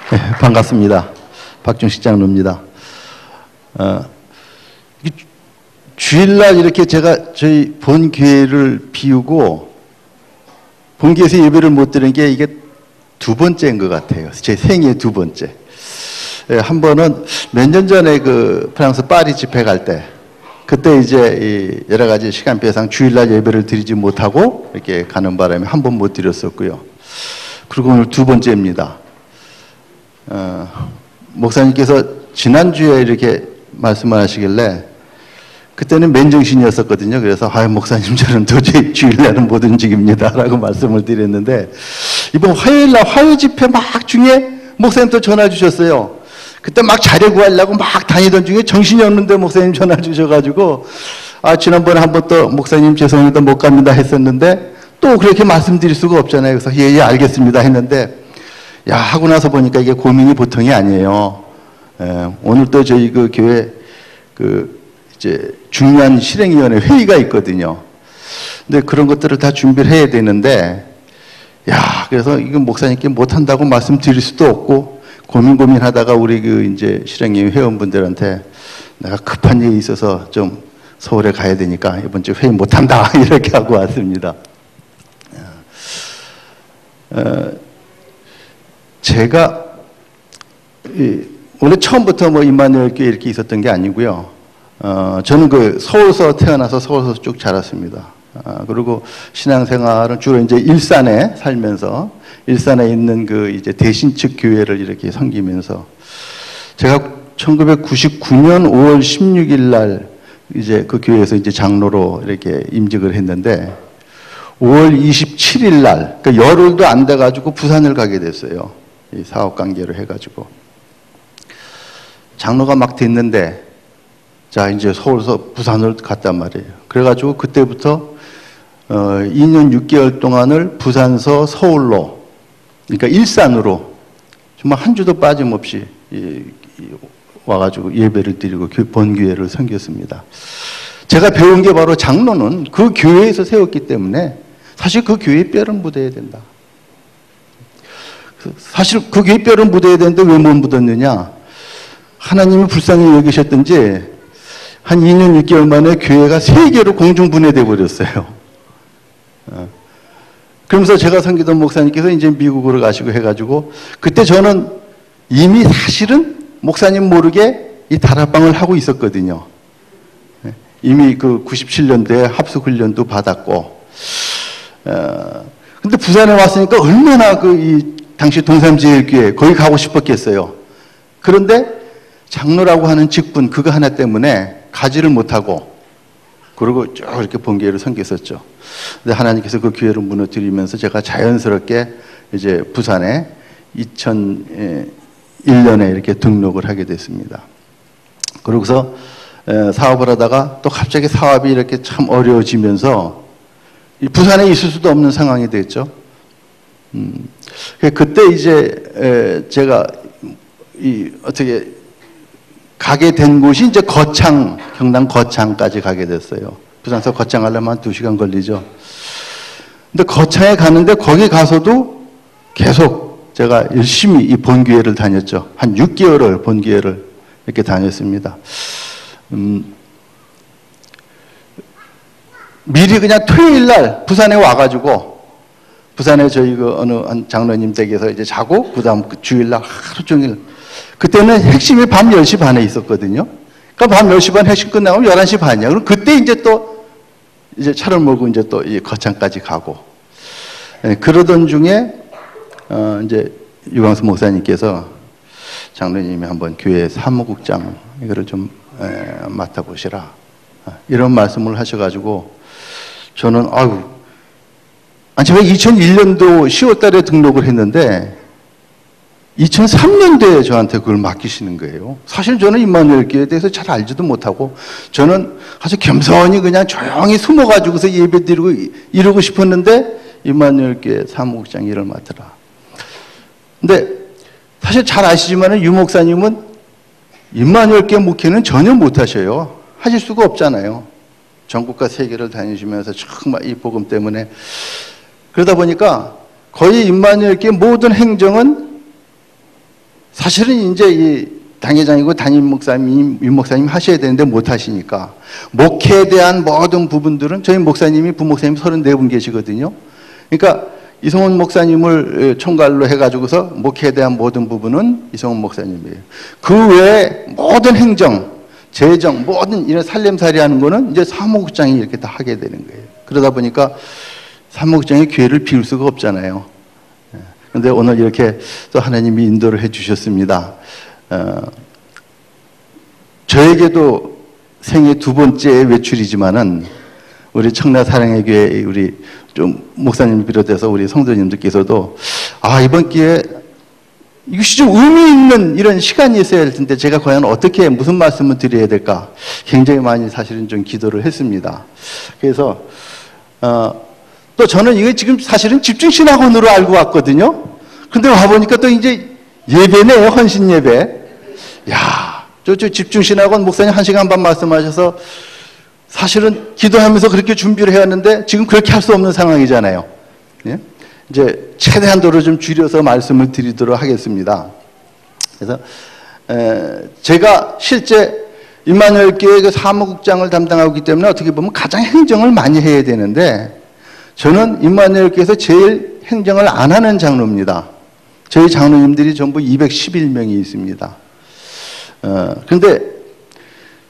네, 반갑습니다. 박중식 장로입니다. 주일날 이렇게 제가 저희 본교회를 비우고 본교회에서 예배를 못 드리는 게 이게 두 번째인 것 같아요. 제 생애 두 번째. 한 번은 몇 년 전에 그 프랑스 파리 집회 갈 때, 그때 이제 여러 가지 시간표상 주일날 예배를 드리지 못하고 이렇게 가는 바람에 한 번 못 드렸었고요. 그리고 오늘 두 번째입니다. 목사님께서 지난주에 이렇게 말씀을 하시길래 그때는 맨정신이었었거든요. 그래서 목사님 저는 도저히 주일날은 못 움직입니다 라고 말씀을 드렸는데, 이번 화요일날 화요 집회 막 중에 목사님 또 전화 주셨어요. 그때 막 자료 구하려고 막 다니던 중에 정신이 없는데 목사님 전화 주셔가지고 지난번에 한 번 또 목사님 죄송합니다 못 갑니다 했었는데 또 그렇게 말씀드릴 수가 없잖아요. 그래서 예 알겠습니다 했는데, 하고 나서 보니까 이게 고민이 보통이 아니에요. 오늘 또 저희 그 교회 이제 중요한 실행위원회 회의가 있거든요. 근데 그런 것들을 다 준비를 해야 되는데, 그래서 이거 목사님께 못한다고 말씀드릴 수도 없고, 고민하다가 우리 이제 실행위원 회원분들한테 내가 급한 일이 있어서 좀 서울에 가야 되니까 이번 주 회의 못한다 이렇게 하고 왔습니다. 제가 원래 처음부터 임마누엘 교회 이렇게 있었던 게 아니고요. 저는 서울서 태어나서 서울서 쭉 자랐습니다. 그리고 신앙생활은 주로 이제 일산에 살면서 일산에 있는 이제 대신측 교회를 이렇게 섬기면서, 제가 1999년 5월 16일 날 이제 그 교회에서 이제 장로로 이렇게 임직을 했는데, 5월 27일 날, 그러니까 열흘도 안 돼가지고 부산을 가게 됐어요. 이 사업 관계로 해가지고. 장로가 막 됐는데, 이제 서울서 부산을 갔단 말이에요. 그래가지고 그때부터 2년 6개월 동안을 부산서 서울로, 그러니까 일산으로 정말 한 주도 빠짐없이 와가지고 예배를 드리고 본교회를 섬겼습니다. 제가 배운 게 바로 장로는 그 교회에서 세웠기 때문에 사실 그 교회의 뼈를 묻어야 된다. 사실 그 교회의 뼈를 묻어야 되는데 왜 못 묻었느냐? 하나님이 불쌍히 여기셨던지 한 2년 6개월 만에 교회가 3개로 공중분해돼 버렸어요. 그러면서 제가 섬기던 목사님께서 이제 미국으로 가시고 해가지고, 그때 저는 이미 사실은 목사님 모르게 이 다락방을 하고 있었거든요. 이미 97년도에 합숙훈련도 받았고, 근데 부산에 왔으니까 얼마나 당시 동삼제일교회 거기 가고 싶었겠어요. 그런데 장로라고 하는 직분 그거 하나 때문에 가지를 못하고, 그리고 쭉 이렇게 본교회를 섬겼었죠. 근데 하나님께서 그 교회를 무너뜨리면서 제가 자연스럽게 이제 부산에 2001년에 이렇게 등록을 하게 됐습니다. 그러고서 사업을 하다가 또 갑자기 사업이 이렇게 참 어려워지면서 부산에 있을 수도 없는 상황이 됐죠. 그때 이제 제가 어떻게 가게 된 곳이 이제 거창, 경남 거창까지 가게 됐어요. 부산에서 거창 가려면 한 2시간 걸리죠. 근데 거창에 가는데 거기 가서도 계속 제가 열심히 이 본교회를 다녔죠. 한 6개월을 본교회를 이렇게 다녔습니다. 미리 그냥 토요일 날 부산에 와가지고, 부산에 저희 어느 한 장로님 댁에서 이제 자고, 그 다음 주일날 하루 종일, 그때는 핵심이 밤 10시 반에 있었거든요. 그러니까 밤 10시 반 핵심 끝나면 11시 반이야. 그럼 그때 이제 또 이제 차를 몰고 이제 또 이 거창까지 가고, 그러던 중에 이제 유광수 목사님께서 장로님이 한번 교회 사무국장 이거를 좀 맡아보시라, 이런 말씀을 하셔가지고, 저는 제가 2001년도 10월 달에 등록을 했는데 2003년도에 저한테 그걸 맡기시는 거예요. 사실 저는 임마누엘 교회에 대해서 잘 알지도 못하고, 저는 아주 겸손히 그냥 조용히 숨어가지고서 예배 드리고 이러고 싶었는데, 임마누엘 교회 사무국장 일을 맡으라. 근데 사실 잘 아시지만 유 목사님은 임마누엘 교회 목회는 전혀 못하셔요. 하실 수가 없잖아요. 전국과 세계를 다니시면서 정말 이 복음 때문에. 그러다 보니까 거의 임마누엘 교회 모든 행정은 사실은 이제 이 당회장이고 담임 목사님, 임 목사님 하셔야 되는데 못 하시니까 목회에 대한 모든 부분들은 저희 목사님이 부목사님 34분 계시거든요. 그러니까 이성훈 목사님을 총괄로 해가지고서 목회에 대한 모든 부분은 이성훈 목사님이에요. 그 외에 모든 행정, 재정, 모든 이런 살림살이 하는 거는 이제 사무국장이 이렇게 다 하게 되는 거예요. 그러다 보니까 사무국장이 기회를 비울 수가 없잖아요. 그런데 오늘 이렇게 또 하나님이 인도를 해 주셨습니다. 저에게도 생애 2번째 외출이지만은 우리 청라 사랑의 교회 우리 좀 목사님 비롯해서 우리 성도님들께서도 이번 기회에 이것이 좀 의미 있는 이런 시간이 있어야 할 텐데 제가 과연 어떻게 무슨 말씀을 드려야 될까 굉장히 많이 사실은 좀 기도를 했습니다. 그래서 또 저는 이게 지금 사실은 집중신학원으로 알고 왔거든요. 근데 와보니까 또 이제 예배네요. 헌신 예배. 야, 저 집중신학원 목사님 1시간 반 말씀하셔서 사실은 기도하면서 그렇게 준비를 해왔는데 지금 그렇게 할 수 없는 상황이잖아요. 예? 이제 최대한도로 좀 줄여서 말씀을 드리도록 하겠습니다. 그래서 제가 실제 임마누엘 교회 그 사무국장을 담당하고 있기 때문에 어떻게 보면 가장 행정을 많이 해야 되는데 저는 임마누엘 교회에서 제일 행정을 안 하는 장로입니다. 저희 장로님들이 전부 211명이 있습니다. 그런데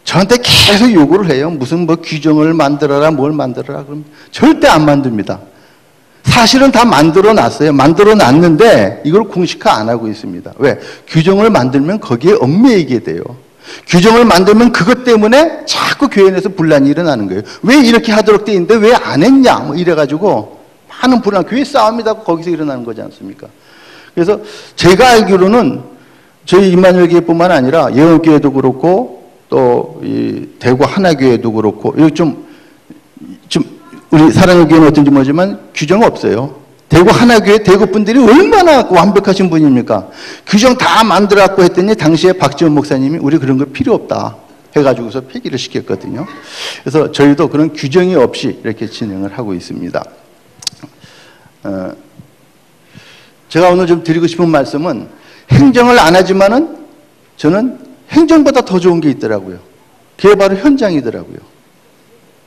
저한테 계속 요구를 해요. 무슨 뭐 규정을 만들어라, 뭘 만들어라. 그럼 절대 안 만듭니다. 사실은 다 만들어 놨어요. 만들어 놨는데 이걸 공식화 안 하고 있습니다. 왜? 규정을 만들면 거기에 얽매이게 돼요. 규정을 만들면 그것 때문에 자꾸 교회 내에서 분란이 일어나는 거예요. 왜 이렇게 하도록 돼 있는데 왜 안 했냐? 뭐 이래가지고 많은 분란, 교회 싸움이다 거기서 일어나는 거지 않습니까? 그래서 제가 알기로는 저희 임마누엘 교회뿐만 아니라 예원교회도 그렇고 또 이 대구 하나교회도 그렇고 여기 좀 우리 사랑의 교회는 어떤지 모르지만 규정 없어요. 대구 하나교회 대구 분들이 얼마나 완벽하신 분입니까? 규정 다 만들어갖고 했더니 당시에 박지원 목사님이 우리 그런 거 필요 없다 해가지고서 폐기를 시켰거든요. 그래서 저희도 그런 규정이 없이 이렇게 진행을 하고 있습니다. 제가 오늘 좀 드리고 싶은 말씀은 행정을 안 하지만은 저는 행정보다 더 좋은 게 있더라고요. 그게 바로 현장이더라고요.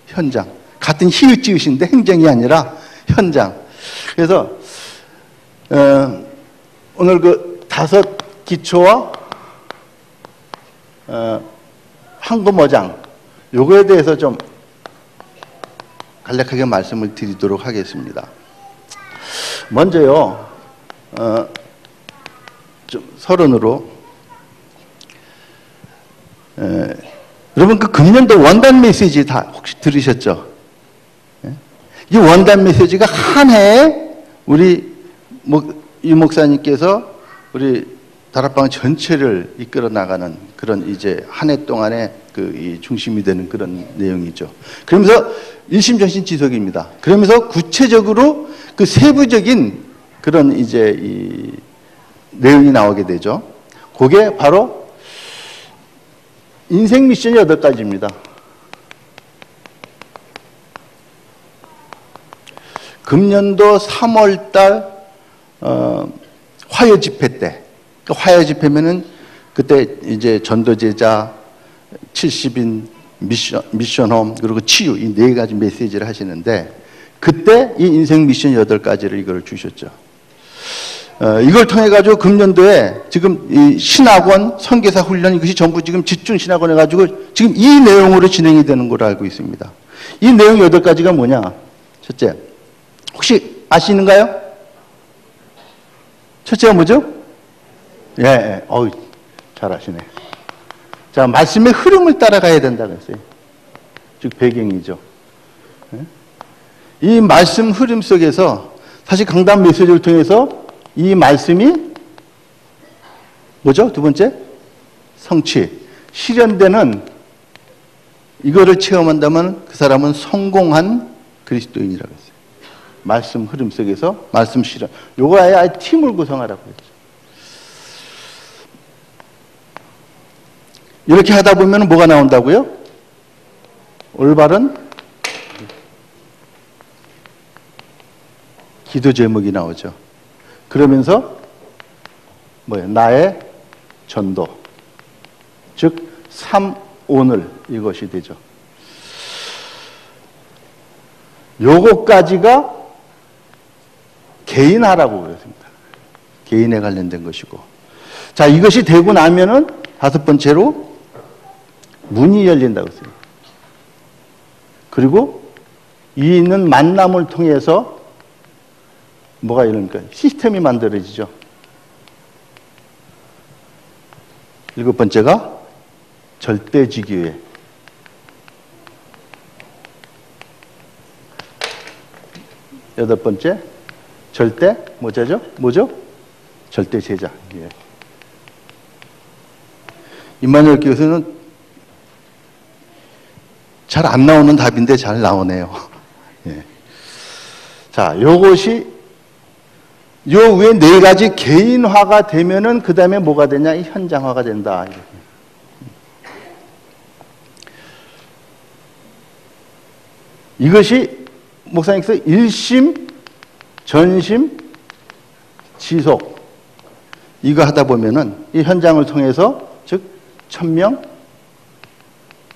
현장. 같은 히읗지읒인데 행정이 아니라 현장. 그래서 오늘 그 5 기초와 황금어장 요거에 대해서 좀 간략하게 말씀을 드리도록 하겠습니다. 먼저요, 좀 서론으로 여러분 그 금년도 원단 메시지 다 혹시 들으셨죠? 이 원단 메시지가 한 해에 우리 이 목사님께서 우리 다락방 전체를 이끌어 나가는 그런 이제 한 해 동안의 그 이 중심이 되는 그런 내용이죠. 그러면서 일심전심지속입니다. 그러면서 구체적으로 그 세부적인 그런 이제 이 내용이 나오게 되죠. 그게 바로 인생 미션이 8가지입니다. 금년도 3월달 화요 집회 때, 화요 집회면은 그때 이제 전도제자, 70인, 미션홈, 그리고 치유 이 4가지 메시지를 하시는데 그때 이 인생 미션 8가지를 이걸 주셨죠. 이걸 통해 가지고 금년도에 지금 이 신학원, 선교사 훈련 이것이 전부 지금 집중 신학원 해가지고 지금 이 내용으로 진행이 되는 걸로 알고 있습니다. 이 내용 8가지가 뭐냐? 첫째, 혹시 아시는가요? 첫째가 뭐죠? 예, 어우, 잘 아시네. 자, 말씀의 흐름을 따라가야 된다 그랬어요. 즉 배경이죠. 이 말씀 흐름 속에서 사실 강단 메시지를 통해서 이 말씀이 뭐죠? 2번째? 성취. 실현되는 이거를 체험한다면 그 사람은 성공한 그리스도인이라고 했어요. 말씀 흐름 속에서 말씀 실현. 요거에 아예 팀을 구성하라고 했죠. 이렇게 하다 보면 뭐가 나온다고요? 올바른 기도 제목이 나오죠. 그러면서 뭐예요? 나의 전도. 즉 3오늘 이것이 되죠. 요것까지가 개인화라고 그랬습니다. 개인에 관련된 것이고. 자, 이것이 되고 나면은 다섯 번째로 문이 열린다고 했어요. 그리고 이 있는 만남을 통해서 뭐가 이러니까 시스템이 만들어지죠. 일곱 번째가 절대지기회. 여덟 번째 절대 뭐죠? 절대 제자. 예. 임마누엘 교수는 잘 안 나오는 답인데 잘 나오네요. 예. 자, 요것이 요 위에 네 가지 개인화가 되면은 그 다음에 뭐가 되냐? 이 현장화가 된다. 이것이 목사님께서 일심, 전심, 지속 이거 하다 보면은 이 현장을 통해서 즉 천명,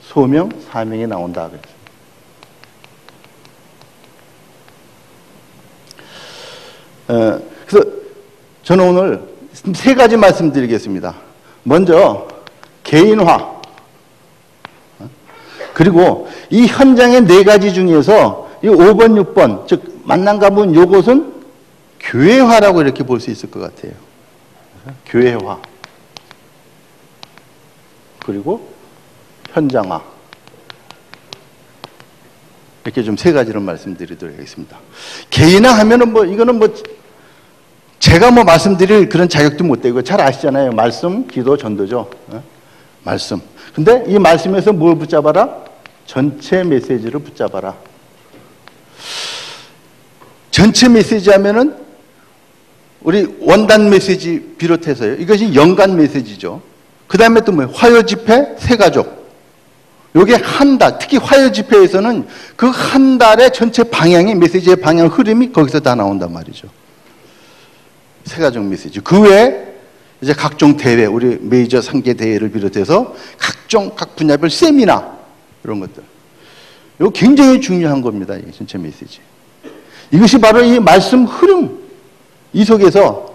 소명, 사명이 나온다. 그래서 저는 오늘 세 가지 말씀드리겠습니다. 먼저 개인화. 그리고 이 현장의 네 가지 중에서 이 5번, 6번, 즉 만남 가문 요것은 교회화라고 이렇게 볼 수 있을 것 같아요. 교회화. 그리고 현장화. 이렇게 좀 세 가지로 말씀드리도록 하겠습니다. 개인화 하면은 뭐 이거는 뭐 제가 뭐 말씀드릴 그런 자격도 못 되고 잘 아시잖아요. 말씀, 기도, 전도죠. 말씀. 근데 이 말씀에서 뭘 붙잡아라? 전체 메시지를 붙잡아라. 전체 메시지 하면은 우리 원단 메시지 비롯해서요. 이것이 연간 메시지죠. 그 다음에 또 뭐예요? 화요 집회, 새가족. 요게 한 달, 특히 화요 집회에서는 그 한 달의 전체 방향이, 메시지의 방향, 흐름이 거기서 다 나온단 말이죠. 새가족 메시지. 그 외에 이제 각종 대회, 우리 메이저 상계 대회를 비롯해서 각 분야별 세미나, 이런 것들. 이거 굉장히 중요한 겁니다. 이 전체 메시지. 이것이 바로 이 말씀 흐름, 이 속에서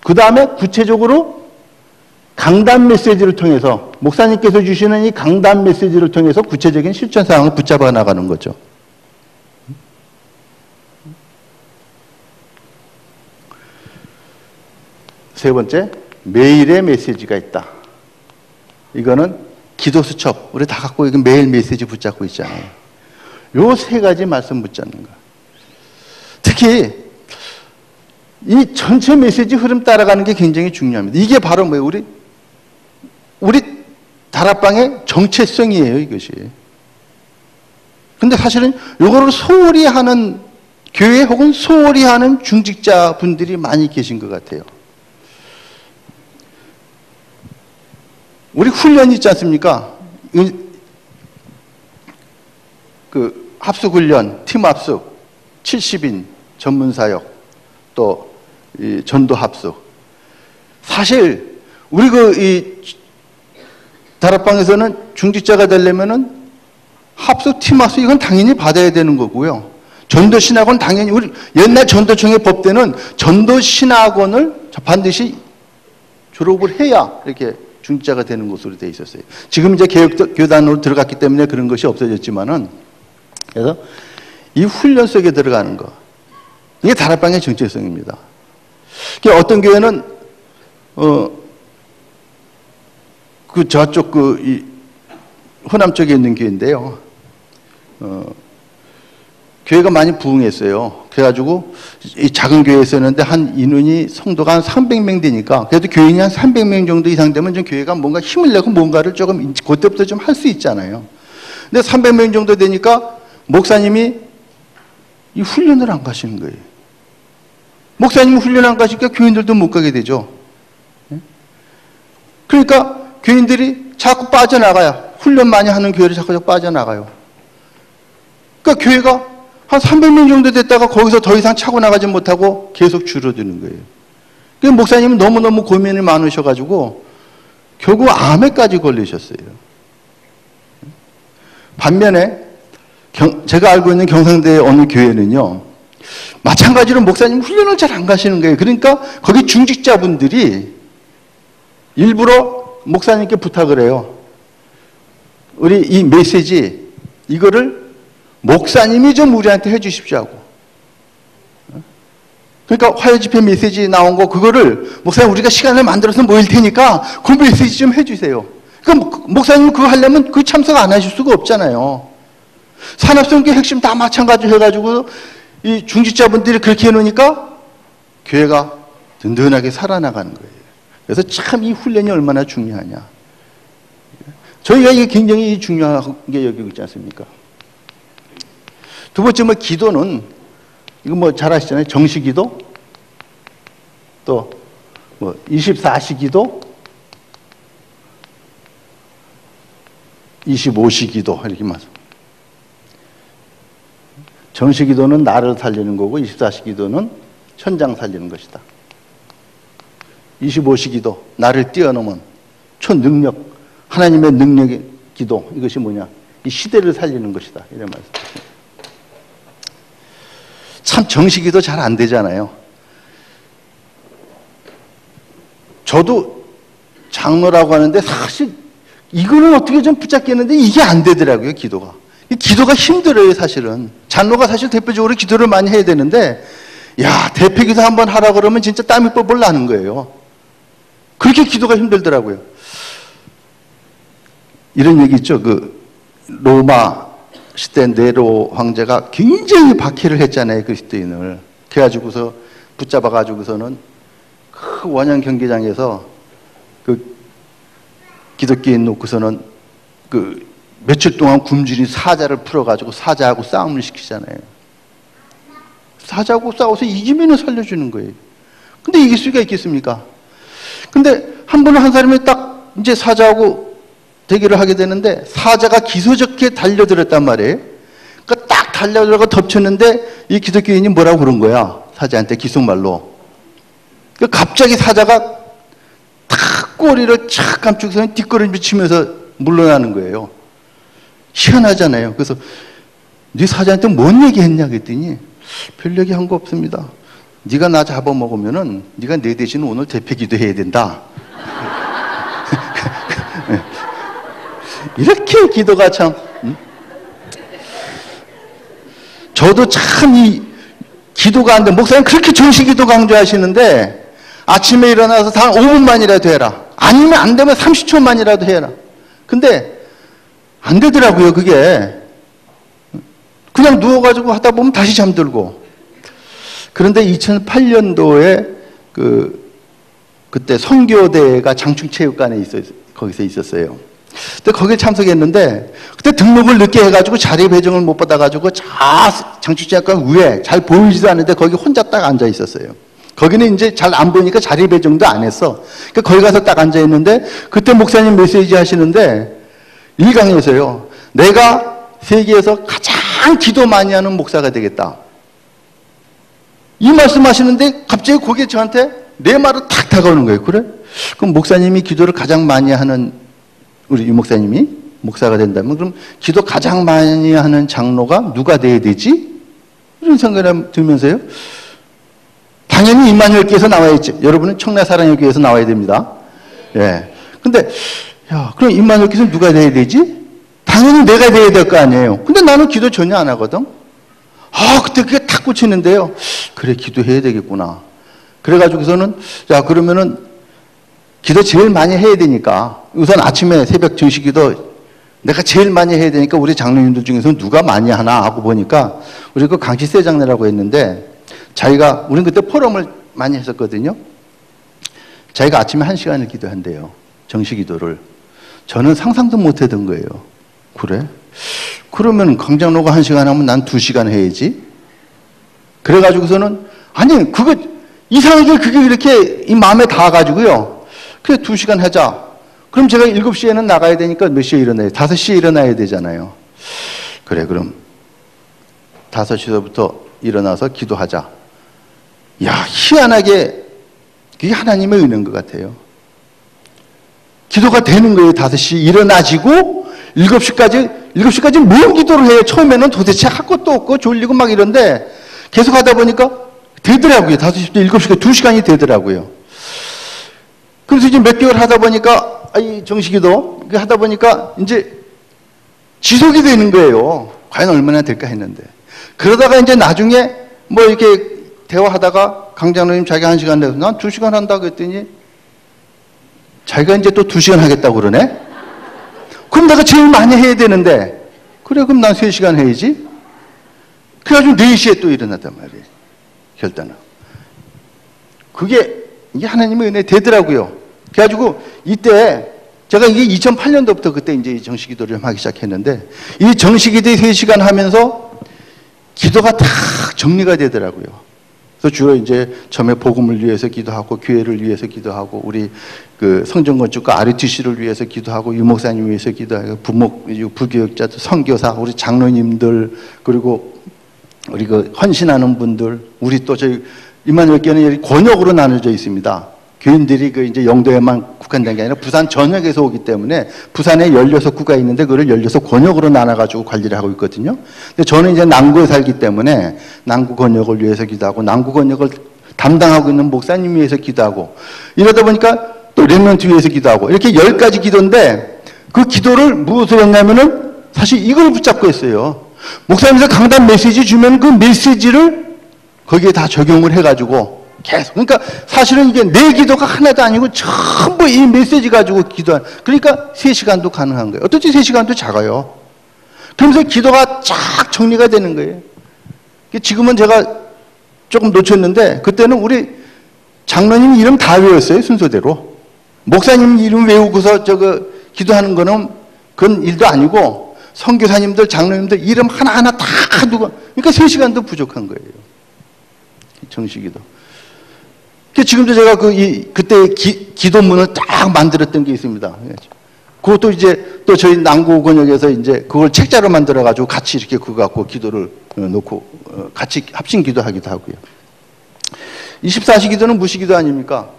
그 다음에 구체적으로 강단 메시지를 통해서 목사님께서 주시는 이 강단 메시지를 통해서 구체적인 실천 사항을 붙잡아 나가는 거죠. 세 번째, 매일의 메시지가 있다. 이거는 기도 수첩, 우리 다 갖고 있는 매일 메시지 붙잡고 있잖아요. 요 세 가지 말씀 붙잡는 거. 특히 이 전체 메시지 흐름 따라가는 게 굉장히 중요합니다. 이게 바로 뭐예요? 우리 다락방의 정체성이에요, 이것이. 근데 사실은 요거를 소홀히 하는 교회 혹은 소홀히 하는 중직자 분들이 많이 계신 것 같아요. 우리 훈련 있지 않습니까? 그 합숙훈련, 팀 합숙, 70인 전문사역, 또 이 전도 합숙. 사실 우리 이 다락방에서는 중직자가 되려면은 합숙, 팀 합숙 이건 당연히 받아야 되는 거고요. 전도 신학원 당연히 우리 옛날 전도청의 법대는 전도 신학원을 반드시 졸업을 해야 이렇게 중직자가 되는 것으로 되어 있었어요. 지금 이제 개혁교단으로 들어갔기 때문에 그런 것이 없어졌지만은 그래서 이 훈련 속에 들어가는 거 이게 다락방의 정체성입니다. 어떤 교회는 그 저쪽 이 호남 쪽에 있는 교회인데요. 교회가 많이 부흥했어요. 그래가지고 이 작은 교회였었는데 한 인원이 성도가 한 300명 되니까 그래도 교인이 한 300명 정도 이상 되면 좀 교회가 뭔가 힘을 내고 뭔가를 조금 그때부터 좀 할 수 있잖아요. 근데 300명 정도 되니까 목사님이 이 훈련을 안 가시는 거예요. 목사님이 훈련 안 가시니까 교인들도 못 가게 되죠. 그러니까 교인들이 자꾸 빠져나가요. 훈련 많이 하는 교회를 자꾸 빠져나가요. 그러니까 교회가 한 300명 정도 됐다가 거기서 더 이상 차고 나가지 못하고 계속 줄어드는 거예요. 그러니까 목사님은 너무너무 고민이 많으셔가지고 결국 암에까지 걸리셨어요. 반면에 제가 알고 있는 경상도의 어느 교회는요, 마찬가지로 목사님 훈련을 잘 안 가시는 거예요. 그러니까 거기 중직자분들이 일부러 목사님께 부탁을 해요. 우리 이 메시지 이거를 목사님이 좀 우리한테 해주십시오 하고. 그러니까 화요 집회 메시지 나온 거 그거를 목사님 우리가 시간을 만들어서 모일 테니까 그 메시지 좀 해주세요. 그러니까 목사님 그거 하려면 그 참석 안 하실 수가 없잖아요. 산업선교 핵심 다 마찬가지로 해가지고 이 중직자분들이 그렇게 해놓으니까 교회가 든든하게 살아나가는 거예요. 그래서 참 이 훈련이 얼마나 중요하냐. 저희가 이게 굉장히 중요하게 여기고 있지 않습니까? 두 번째 뭐 기도는 이거 뭐 잘 아시잖아요. 정시 기도, 또 뭐 24시 기도, 25시 기도 이렇게 말씀. 정시 기도는 나를 살리는 거고 24시 기도는 천장 살리는 것이다. 25시 기도, 나를 뛰어넘은 초능력, 하나님의 능력의 기도, 이것이 뭐냐? 이 시대를 살리는 것이다. 이런 말씀. 참 정시 기도 잘 안 되잖아요. 저도 장로라고 하는데 사실 이거는 어떻게 좀 붙잡겠는데 이게 안 되더라고요, 기도가. 이 기도가 힘들어요, 사실은. 장로가 사실 대표적으로 기도를 많이 해야 되는데, 야, 대표 기도 한번 하라고 그러면 진짜 땀이 뻘뻘 나는 거예요. 그렇게 기도가 힘들더라고요. 이런 얘기 있죠. 그 로마 시대 네로 황제가 굉장히 박해를 했잖아요, 그리스도인을. 그래가지고서 붙잡아가지고서는 그 원형 경기장에서 그 기독교인 놓고서는 그 며칠 동안 굶주린 사자를 풀어가지고 사자하고 싸움을 시키잖아요. 사자하고 싸워서 이기면은 살려주는 거예요. 근데 이길 수가 있겠습니까? 근데 한 번은 한 사람이 딱 이제 사자하고 대결을 하게 되는데 사자가 기소적게 달려들었단 말이에요. 그러니까 딱 달려들어가 덮쳤는데 이 기독교인이 뭐라고 그런 거야? 사자한테 기속말로. 그러니까 갑자기 사자가 탁 꼬리를 착 감추고서 뒷걸음질 치면서 물러나는 거예요. 희한하잖아요. 그래서 네 사자한테 뭔 얘기했냐 그랬더니 별 얘기한 거 없습니다. 네가 나 잡아먹으면은 네가 내 대신 오늘 대표 기도해야 된다. 이렇게 기도가 참. 저도 참 이 기도가 안 돼. 목사님 그렇게 정식기도 강조하시는데 아침에 일어나서 단 5분만이라도 해라. 아니면 안 되면 30초만이라도 해라. 근데 안 되더라고요, 그게. 그냥 누워가지고 하다 보면 다시 잠들고. 그런데 2008년도에 그때 선교대회가 장충체육관에 거기서 있었어요. 근데 거기에 참석했는데 그때 등록을 늦게 해가지고 자리 배정을 못 받아가지고 장충체육관 위에 잘 보이지도 않는데 거기 혼자 딱 앉아 있었어요. 거기는 이제 잘 안 보이니까 자리 배정도 안 했어. 그러니까 거기 가서 딱 앉아 있는데 그때 목사님 메시지 하시는데 1강에서요. 내가 세계에서 가장 기도 많이 하는 목사가 되겠다. 이 말씀하시는데 갑자기 거기에 저한테 내 말을 탁 다가오는 거예요. 그래? 그럼 목사님이 기도를 가장 많이 하는 우리 유 목사님이 목사가 된다면 그럼 기도 가장 많이 하는 장로가 누가 돼야 되지? 이런 생각이 들면서요. 당연히 임마누엘교회에서 나와야지. 여러분은 청라사랑교회에서 나와야 됩니다. 예. 근데 야, 그럼 임마누엘교회에서 누가 돼야 되지? 당연히 내가 돼야 될 거 아니에요. 근데 나는 기도 전혀 안 하거든. 그때 그게 탁 꽂히는데요. 그래, 기도해야 되겠구나. 그래가지고서는, 자, 그러면은, 기도 제일 많이 해야 되니까, 우선 아침에 새벽 정식 기도 내가 제일 많이 해야 되니까 우리 장로님들 중에서는 누가 많이 하나 하고 보니까, 우리 그 강치세 장로라고 했는데, 자기가, 우린 그때 포럼을 많이 했었거든요. 자기가 아침에 1시간을 기도한대요. 정식 기도를. 저는 상상도 못 했던 거예요. 그래? 그러면 강장로가 1시간 하면 난 2시간 해야지. 그래가지고서는 아니 그거 이상하게 그게 이렇게 이 마음에 닿아가지고요. 그래 2시간 하자. 그럼 제가 7시에는 나가야 되니까 몇 시에 일어나요? 5시에 일어나야 되잖아요. 그래 그럼 5시서부터 일어나서 기도하자. 야 희한하게 그게 하나님의 은혜인 것 같아요. 기도가 되는 거예요. 5시 일어나지고 7시까지 뭔 기도를 해요. 처음에는 도대체 할 것도 없고 졸리고 막 이런데 계속 하다 보니까 되더라고요. 5시부터 7시까지 2시간이 되더라고요. 그래서 이제 몇 개월 하다 보니까 이 정식기도 하다 보니까 이제 지속이 되는 거예요. 과연 얼마나 될까 했는데. 그러다가 이제 나중에 뭐 이렇게 대화하다가 강장로님 자기가 1시간 내서 난 2시간 한다고 했더니 자기가 이제 또 2시간 하겠다고 그러네? 그럼 내가 제일 많이 해야 되는데 그래 그럼 난 3시간 해야지. 그래가지고 4시에 또 일어났단 말이에요. 결단은. 그게 이게 하나님의 은혜 되더라고요. 그래가지고 이때 제가 이게 2008년도부터 그때 이제 정식기도를 하기 시작했는데 이 정식기도 3시간 하면서 기도가 다 정리가 되더라고요. 그래서 주로 이제 처음에 복음을 위해서 기도하고 교회를 위해서 기도하고 우리 그 성전건축가 RUTC를 위해서 기도하고 유목사님 위해서 기도하고 부교육자들, 선교사, 우리 장로님들 그리고 우리 그 헌신하는 분들 우리 또 저희 이만희 교회는 권역으로 나눠져 있습니다. 교인들이 그 이제 영도에만 국한된 게 아니라 부산 전역에서 오기 때문에 부산에 16구가 있는데 그걸 16권역으로 나눠가지고 관리를 하고 있거든요. 근데 저는 이제 남구에 살기 때문에 남구 권역을 위해서 기도하고 남구 권역을 담당하고 있는 목사님 위해서 기도하고 이러다 보니까 또 렘넌트 위해서 기도하고 이렇게 10가지 기도인데 그 기도를 무엇으로 했냐면은 사실 이걸 붙잡고 했어요. 목사님께서 강단 메시지 주면 그 메시지를 거기에 다 적용을 해가지고 계속. 그러니까 사실은 이게 내 기도가 하나도 아니고 전부 이 메시지 가지고 기도한. 그러니까 3시간도 가능한 거예요. 어떻게 3시간도 작아요. 그러면서 기도가 쫙 정리가 되는 거예요. 지금은 제가 조금 놓쳤는데 그때는 우리 장로님 이름 다 외웠어요. 순서대로. 목사님 이름 외우고서 기도하는 거는 그건 일도 아니고 선교사님들, 장로님들 이름 하나하나 다 두고 그러니까 3시간도 부족한 거예요. 정식기도. 지금도 제가 그때 기도문을 딱 만들었던 게 있습니다. 그것도 이제 또 저희 남구 권역에서 이제 그걸 책자로 만들어가지고 같이 이렇게 그거 갖고 기도를 놓고 같이 합심 기도하기도 하고요. 24시 기도는 무시기도 아닙니까?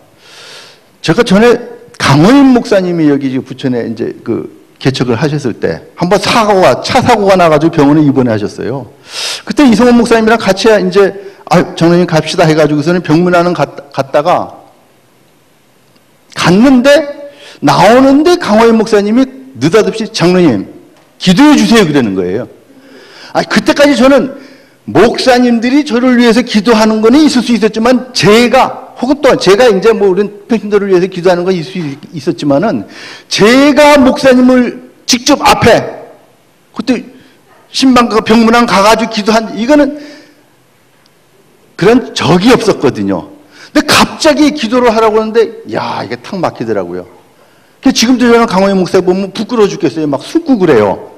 제가 전에 강호인 목사님이 여기 부천에 이제 개척을 하셨을 때 한번 차 사고가 나가지고 병원에 입원하셨어요. 그때 이성원 목사님이랑 같이 이제 장로님 갑시다 해가지고서는 병문안은 갔다가 갔는데 나오는데 강호인 목사님이 느닷없이 장로님 기도해 주세요 그러는 거예요. 그때까지 저는 목사님들이 저를 위해서 기도하는 거는 있을 수 있었지만 제가 혹은 또 제가 이제 뭐 우리 평신도를 위해서 기도하는 건 있을 수 있었지만은 제가 목사님을 직접 앞에 그때 신방과 병문안 가가지고 기도한 이거는 그런 적이 없었거든요. 근데 갑자기 기도를 하라고 하는데 야 이게 탁 막히더라고요. 지금도 저는 강호영 목사 보면 부끄러워 죽겠어요. 막 숨고 그래요.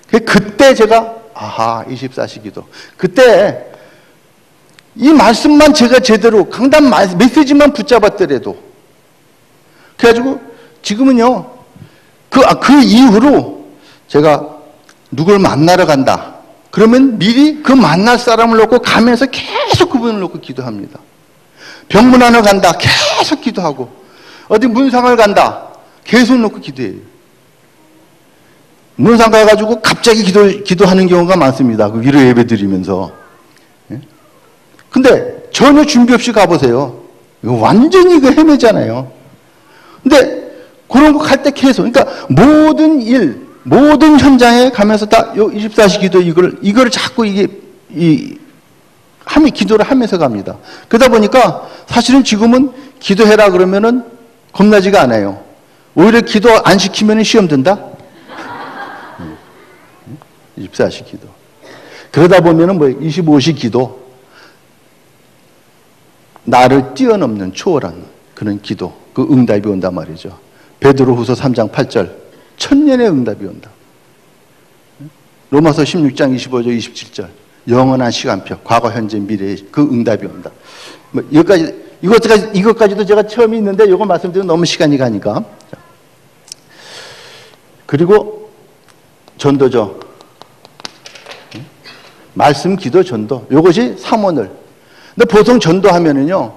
그때 제가 24시 기도. 그때 이 말씀만 제가 제대로 강단 메시지만 붙잡았더라도 그래가지고 지금은요 그 이후로 제가 누굴 만나러 간다 그러면 미리 그 만날 사람을 놓고 가면서 계속 그분을 놓고 기도합니다. 병문안을 간다 계속 기도하고 어디 문상을 간다 계속 놓고 기도해요. 문상 가가지고 갑자기 기도하는 경우가 많습니다. 그 위로 예배 드리면서. 근데 전혀 준비 없이 가보세요. 이거 완전히 헤매잖아요. 근데 그런 거 갈 때 계속, 그러니까 모든 일, 모든 현장에 가면서 다 24시 기도 이걸 자꾸 기도를 하면서 갑니다. 그러다 보니까 사실은 지금은 기도해라 그러면은 겁나지가 않아요. 오히려 기도 안 시키면 시험 든다? 24시 기도. 그러다 보면은 25시 기도. 나를 뛰어넘는 초월한 그런 기도, 그 응답이 온단 말이죠. 베드로후서 3장 8절, 천년의 응답이 온다. 로마서 16장 25절 27절, 영원한 시간표, 과거, 현재, 미래의 그 응답이 온다. 이것까지도 제가 처음에 있는데 이거 말씀드리면 너무 시간이 가니까. 그리고 전도죠. 말씀, 기도, 전도. 이것이 3원을. 근데 보통 전도하면은요,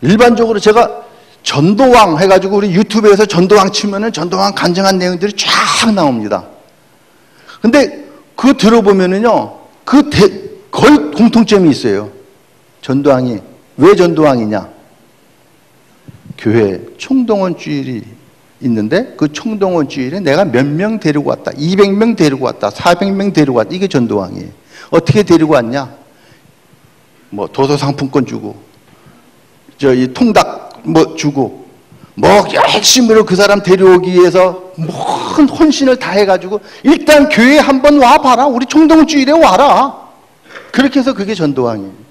일반적으로 제가 전도왕 해가지고 우리 유튜브에서 전도왕 치면은 전도왕 간증한 내용들이 쫙 나옵니다. 근데 그거 들어보면은요, 거의 공통점이 있어요. 전도왕이 왜 전도왕이냐? 교회 총동원 주일이 있는데 그 총동원 주일에 내가 몇 명 데리고 왔다. 200명 데리고 왔다. 400명 데리고 왔다. 이게 전도왕이에요. 어떻게 데리고 왔냐? 뭐 도서 상품권 주고, 이 통닭 뭐 주고, 뭐 열심으로 그 사람 데려오기 위해서 큰 헌신을 다 해가지고 일단 교회에 한번 와봐라. 우리 총동원 주일에 와라. 그렇게 해서 그게 전도왕이에요.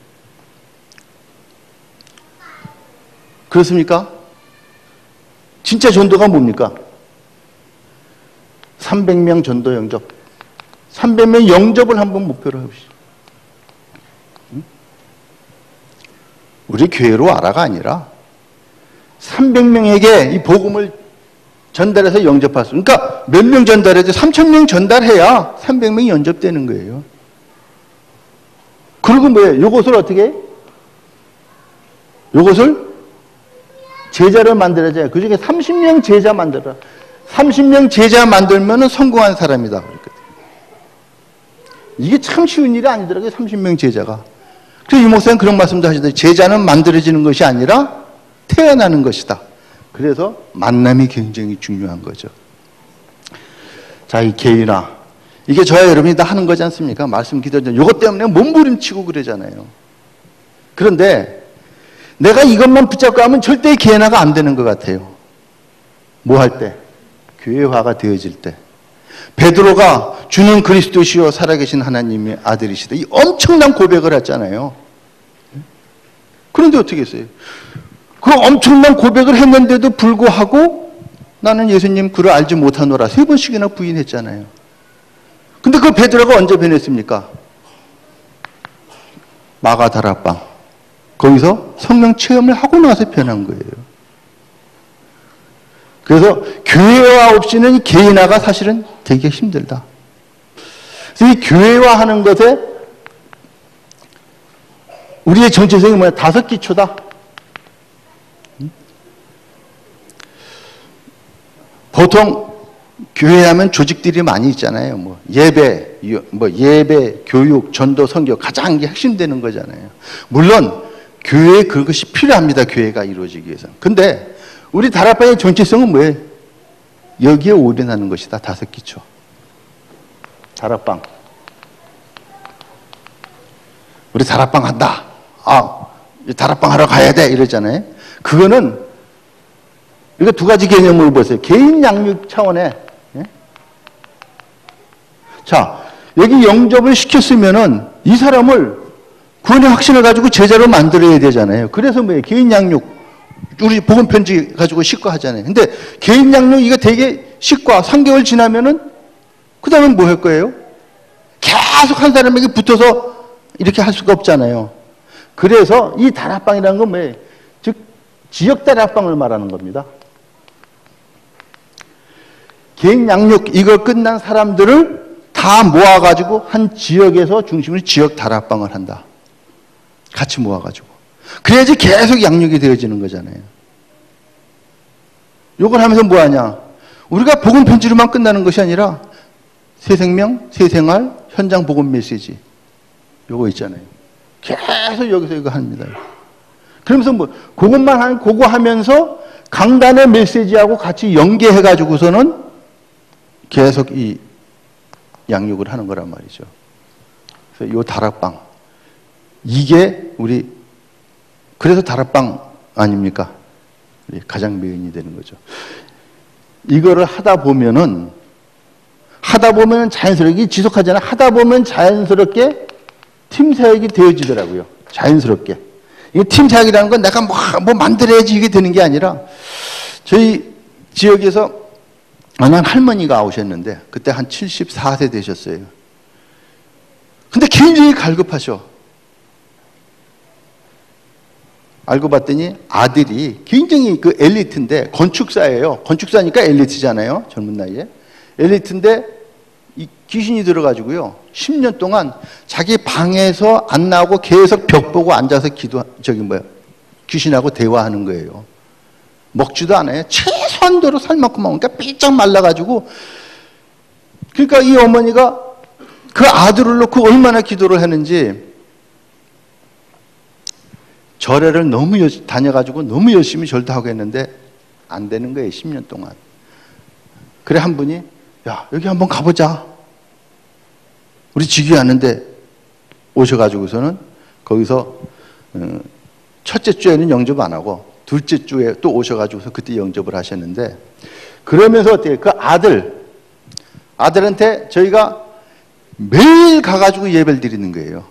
그렇습니까? 진짜 전도가 뭡니까? 300명 전도 영접. 300명 영접을 한번 목표로 해보시죠. 우리 교회로 와라가 아니라 300명에게 이 복음을 전달해서 영접할 수. 그러니까 몇 명 전달해도 3,000명 전달해야 300명이 영접되는 거예요. 그리고 뭐예요? 요것을 어떻게 해? 요것을 제자를 만들어야. 그 중에 30명 제자 만들어. 30명 제자 만들면 성공한 사람이다. 그랬거든요. 이게 참 쉬운 일이 아니더라고요. 30명 제자가. 그래서 이 목사님 그런 말씀도 하시더라고요. 제자는 만들어지는 것이 아니라 태어나는 것이다. 그래서 만남이 굉장히 중요한 거죠. 자, 이 개인화. 이게 저와 여러분이 다 하는 거지 않습니까? 말씀 기도 전. 이것 때문에 몸부림치고 그러잖아요. 그런데 내가 이것만 붙잡고 하면 절대 개인화가 안 되는 것 같아요. 뭐 할 때? 교회화가 되어질 때. 베드로가 주는 그리스도시요 살아계신 하나님의 아들이시다. 이 엄청난 고백을 했잖아요. 그런데 어떻게 했어요? 그 엄청난 고백을 했는데도 불구하고 나는 예수님 그를 알지 못하노라 3번씩이나 부인했잖아요. 근데 그 베드로가 언제 변했습니까? 마가다락방. 거기서 성령 체험을 하고 나서 변한 거예요. 그래서 교회화 없이는 개인화가 사실은 되게 힘들다. 그래서 이 교회화하는 것에 우리의 정체성이 뭐야? 5기초다. 보통 교회하면 조직들이 많이 있잖아요. 뭐 예배, 교육, 전도, 선교 가장 핵심되는 거잖아요. 물론 교회에 그것이 필요합니다. 교회가 이루어지기 위해서. 근데 우리 다락방의 정체성은 뭐예요? 여기에 올인하는 것이다. 5기초. 다락방. 우리 다락방 한다. 다락방 하러 가야 돼. 이러잖아요. 그거는 이거 2가지 개념을 보세요. 개인 양육 차원에. 예? 자, 여기 영접을 시켰으면은 이 사람을 구원의 확신을 가지고 제자로 만들어야 되잖아요. 그래서 뭐예요? 개인 양육. 우리 복음 편지 가지고 식과 하잖아요. 근데 개인 양육 이거 되게 식과 3개월 지나면은 그 다음에 뭐 할 거예요? 계속 한 사람에게 붙어서 이렇게 할 수가 없잖아요. 그래서 이 다락방이라는 건 뭐예요? 즉 지역 다락방을 말하는 겁니다. 개인 양육 이거 끝난 사람들을 다 모아가지고 한 지역에서 중심으로 지역 다락방을 한다. 같이 모아가지고. 그래야지 계속 양육이 되어지는 거잖아요. 요걸 하면서 뭐 하냐? 우리가 복음 편지로만 끝나는 것이 아니라 새 생명, 새 생활, 현장 복음 메시지. 요거 있잖아요. 계속 여기서 이거 합니다. 그러면서 뭐, 그거 하면서 강단의 메시지하고 같이 연계해가지고서는 계속 이 양육을 하는 거란 말이죠. 그래서 요 다락방. 이게 그래서 다락방 아닙니까? 가장 메인이 되는 거죠. 이거를 하다 보면은 자연스럽게 지속하잖아요. 하다 보면 자연스럽게 팀 사역이 되어지더라고요. 자연스럽게. 이 팀 사역이라는 건 내가 뭐 만들어야지 이게 되는 게 아니라 저희 지역에서 한 할머니가 오셨는데 그때 한 74세 되셨어요. 근데 굉장히 갈급하셔. 알고 봤더니 아들이 굉장히 그 엘리트인데 건축사예요. 건축사니까 엘리트잖아요. 젊은 나이에. 엘리트인데 이 귀신이 들어가지고요. 10년 동안 자기 방에서 안 나오고 계속 벽 보고 앉아서 귀신하고 대화하는 거예요. 먹지도 않아요. 최소한도로 살 만큼 먹으니까 삐쩍 말라가지고. 그러니까 이 어머니가 그 아들을 놓고 얼마나 기도를 했는지 절에를 너무 다녀가지고 너무 열심히 절도 하고 했는데 안 되는 거예요. 10년 동안. 그래 한 분이 야 여기 한번 가보자. 우리 지교에 왔는데 오셔가지고서는 거기서 첫째 주에는 영접 안 하고 둘째 주에 또 오셔가지고서 그때 영접을 하셨는데 그러면서 어때요? 그 아들한테 저희가 매일 가가지고 예배를 드리는 거예요.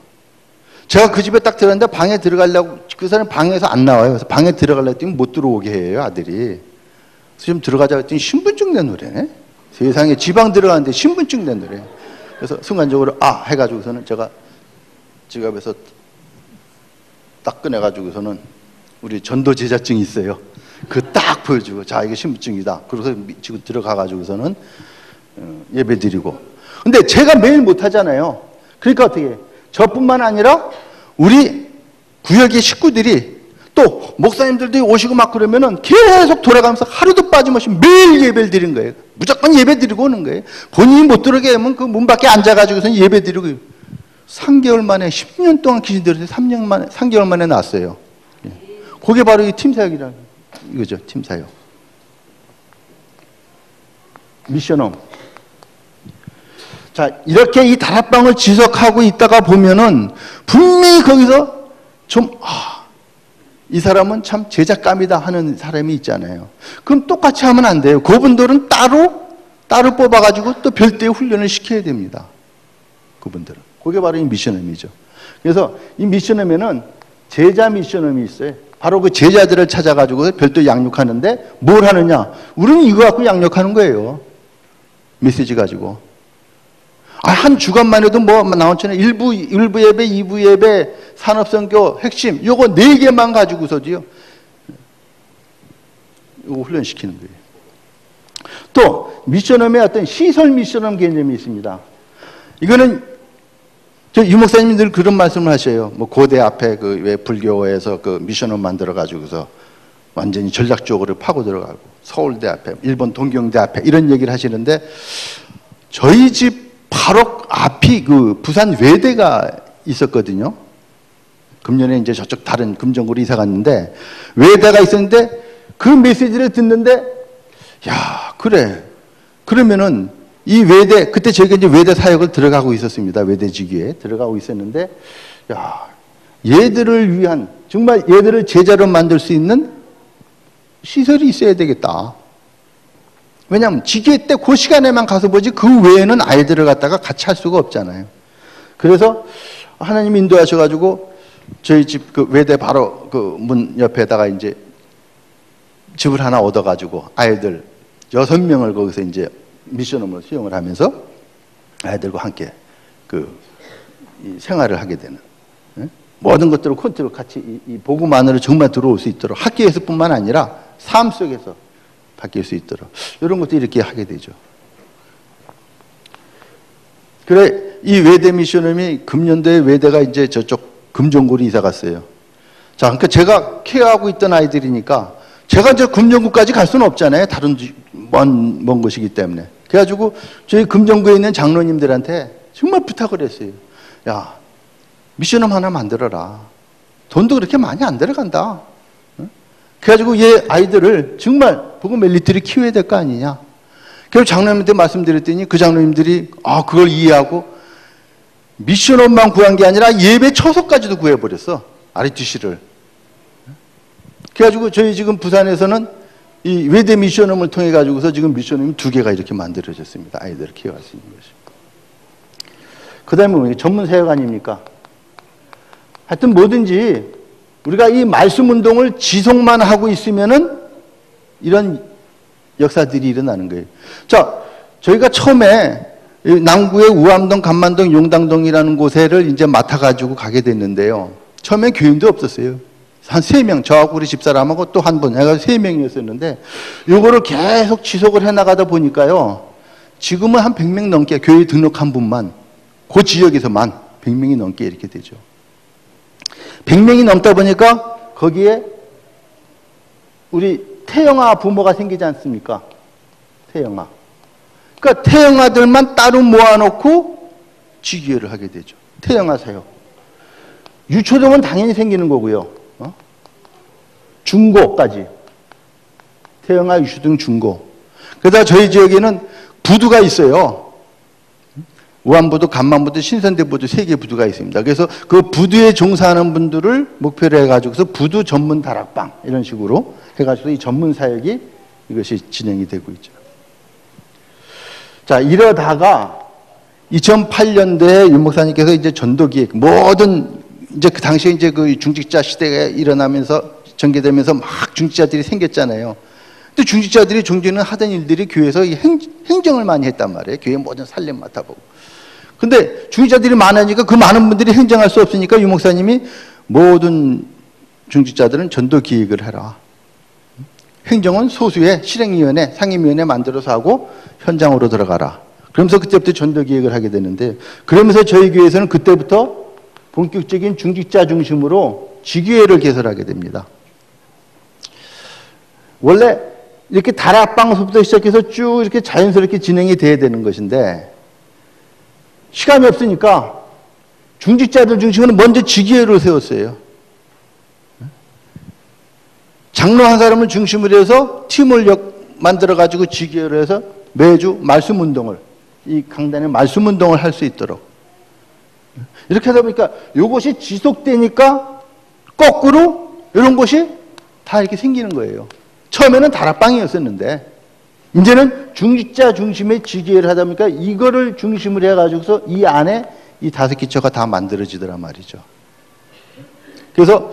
제가 그 집에 딱 들어갔는데 방에 들어가려고 그 사람 방에서 안 나와요. 그래서 방에 들어가려고 했더니 못 들어오게 해요 아들이. 그래서 좀 들어가자 했더니 신분증 낸 노래네. 세상에 지방 들어가는데 신분증 낸 노래. 그래서 순간적으로 아 해가지고서는 제가 지갑에서 딱 꺼내가지고서는 우리 전도 제자증이 있어요. 그 딱 보여주고 자 이게 신분증이다. 그래서 지금 들어가가지고서는 예배 드리고. 근데 제가 매일 못하잖아요. 그러니까 어떻게 해요? 저뿐만 아니라 우리 구역의 식구들이 또 목사님들도 오시고 막 그러면은 계속 돌아가면서 하루도 빠짐없이 매일 예배를 드리는 거예요. 무조건 예배 드리고 오는 거예요. 본인이 못 들어오게 하면 그 문 밖에 앉아가지고서 예배 드리고 3개월 만에 10년 동안 귀신 들었어요. 3개월 만에 났어요. 그게 바로 이 팀사역이라는 이거죠. 팀사역. 미션홈. 자, 이렇게 이 다락방을 지속하고 있다가 보면은 분명히 거기서 좀, 이 사람은 참 제작감이다 하는 사람이 있잖아요. 그럼 똑같이 하면 안 돼요. 그분들은 따로 뽑아가지고 또 별도의 훈련을 시켜야 됩니다. 그분들은. 그게 바로 이 미션홈이죠. 그래서 이 미션홈에는 제자 미션홈이 있어요. 바로 그 제자들을 찾아가지고 별도 양육하는데 뭘 하느냐? 우리는 이거 갖고 양육하는 거예요. 메시지 가지고. 한 주간만 해도 뭐 나왔잖아요. 1부 예배, 2부 예배, 산업선교, 핵심 요거 4개만 가지고서도요. 요거 훈련시키는 거예요. 또 미션홈에 어떤 시설 미션홈 개념이 있습니다. 이거는 저 유 목사님이 늘 그런 말씀을 하셔요. 뭐 고대 앞에 그 왜 불교에서 그 미션홈 만들어 가지고서 완전히 전략적으로 파고 들어가고 서울대 앞에, 일본 동경대 앞에 이런 얘기를 하시는데 저희 집 바로 앞이 그 부산 외대가 있었거든요. 금년에 이제 저쪽 다른 금정구로 이사 갔는데 외대가 있었는데 그 메시지를 듣는데 야 그래 그러면은 이 외대 그때 저희가 이제 외대 사역을 들어가고 있었습니다. 외대 직위에 들어가고 있었는데 야 얘들을 위한 정말 얘들을 제자로 만들 수 있는 시설이 있어야 되겠다. 왜냐하면 직위 때 그 시간에만 가서 보지 그 외에는 아이들을 갖다가 같이 할 수가 없잖아요. 그래서 하나님 인도하셔가지고 저희 집 그 외대 바로 그 문 옆에다가 이제 집을 하나 얻어가지고 아이들 6명을 거기서 이제 미션홈으로 수용을 하면서 아이들과 함께 이 생활을 하게 되는 모든 것들을 컨트롤 같이 이 복음 안으로 정말 들어올 수 있도록 학교에서뿐만 아니라 삶 속에서 바뀔 수 있도록 이런 것도 이렇게 하게 되죠. 그래 이 외대 미션홈이 금년도에 외대가 이제 저쪽 금정구로 이사 갔어요. 자, 그러니까 제가 케어하고 있던 아이들이니까 제가 이제 금정구까지 갈 수는 없잖아요. 다른 먼 곳이기 때문에. 그래가지고 저희 금정구에 있는 장로님들한테 정말 부탁을 했어요. 야, 미션홈 하나 만들어라. 돈도 그렇게 많이 안 들어간다. 그래가지고 얘 아이들을 정말 복음 엘리트를 키워야 될 거 아니냐. 그래서 장로님한테 말씀드렸더니 그 장로님들이 그걸 이해하고 미션홈만 구한 게 아니라 예배 처소까지도 구해버렸어. RUTC를. 그래가지고 저희 지금 부산에서는 이 외대 미션홈을 통해 가지고서 지금 미션홈이 2개가 이렇게 만들어졌습니다. 아이들을 키워갈 수 있는 것이. 그 다음에 전문 사역 아닙니까? 하여튼 뭐든지 우리가 이 말씀 운동을 지속만 하고 있으면은 이런 역사들이 일어나는 거예요. 자, 저희가 처음에 남구의 우암동, 감만동, 용당동이라는 곳에를 이제 맡아가지고 가게 됐는데요. 처음에 교인도 없었어요. 한 3명, 저하고 우리 집사람하고 또 한 분, 해가 3명이었었는데, 요거를 계속 지속을 해 나가다 보니까요, 지금은 한 100명 넘게, 교회 등록한 분만, 그 지역에서만 100명이 넘게 이렇게 되죠. 100명이 넘다 보니까, 거기에 우리 태영아 부모가 생기지 않습니까? 태영아. 그러니까 태영아들만 따로 모아놓고 직위회를 하게 되죠. 태영아 사역. 유초등은 당연히 생기는 거고요. 중고까지. 태영아, 유초등, 중고. 그러다 저희 지역에는 부두가 있어요. 우암부두, 간만부두, 신선대부두 3개 부두가 있습니다. 그래서 그 부두에 종사하는 분들을 목표로 해가지고서 부두 전문 다락방 이런 식으로 해가지고 이 전문 사역이 이것이 진행이 되고 있죠. 자, 이러다가 2008년도에 윤 목사님께서 이제 전도기획 모든 이제 그 당시에 이제 그 중직자 시대가 일어나면서 전개되면서 막 중직자들이 생겼잖아요. 근데 중직자들이 종전에 하던 일들이 교회에서 행정을 많이 했단 말이에요. 교회 모든 살림 맡아보고. 근데 중직자들이 많으니까 그 많은 분들이 행정할 수 없으니까 유 목사님이 모든 중직자들은 전도 기획을 해라. 행정은 소수의 실행위원회, 상임위원회 만들어서 하고 현장으로 들어가라. 그러면서 그때부터 전도 기획을 하게 되는데, 그러면서 저희 교회에서는 그때부터 본격적인 중직자 중심으로 지교회를 개설하게 됩니다. 원래 이렇게 다락방서부터 시작해서 쭉 이렇게 자연스럽게 진행이 돼야 되는 것인데, 시간이 없으니까 중직자들 중심으로 먼저 지교회를 세웠어요. 장로 한 사람을 중심으로 해서 팀을 만들어가지고 지교회를 해서 매주 말씀 운동을, 이 강단에 말씀 운동을 할 수 있도록. 이렇게 하다 보니까 이것이 지속되니까 거꾸로 이런 것이 다 이렇게 생기는 거예요. 처음에는 다락방이었었는데, 이제는 중직자 중심의 지교회를 하다 보니까 이거를 중심으로 해가지고서 이 안에 이 5기초가 다 만들어지더란 말이죠. 그래서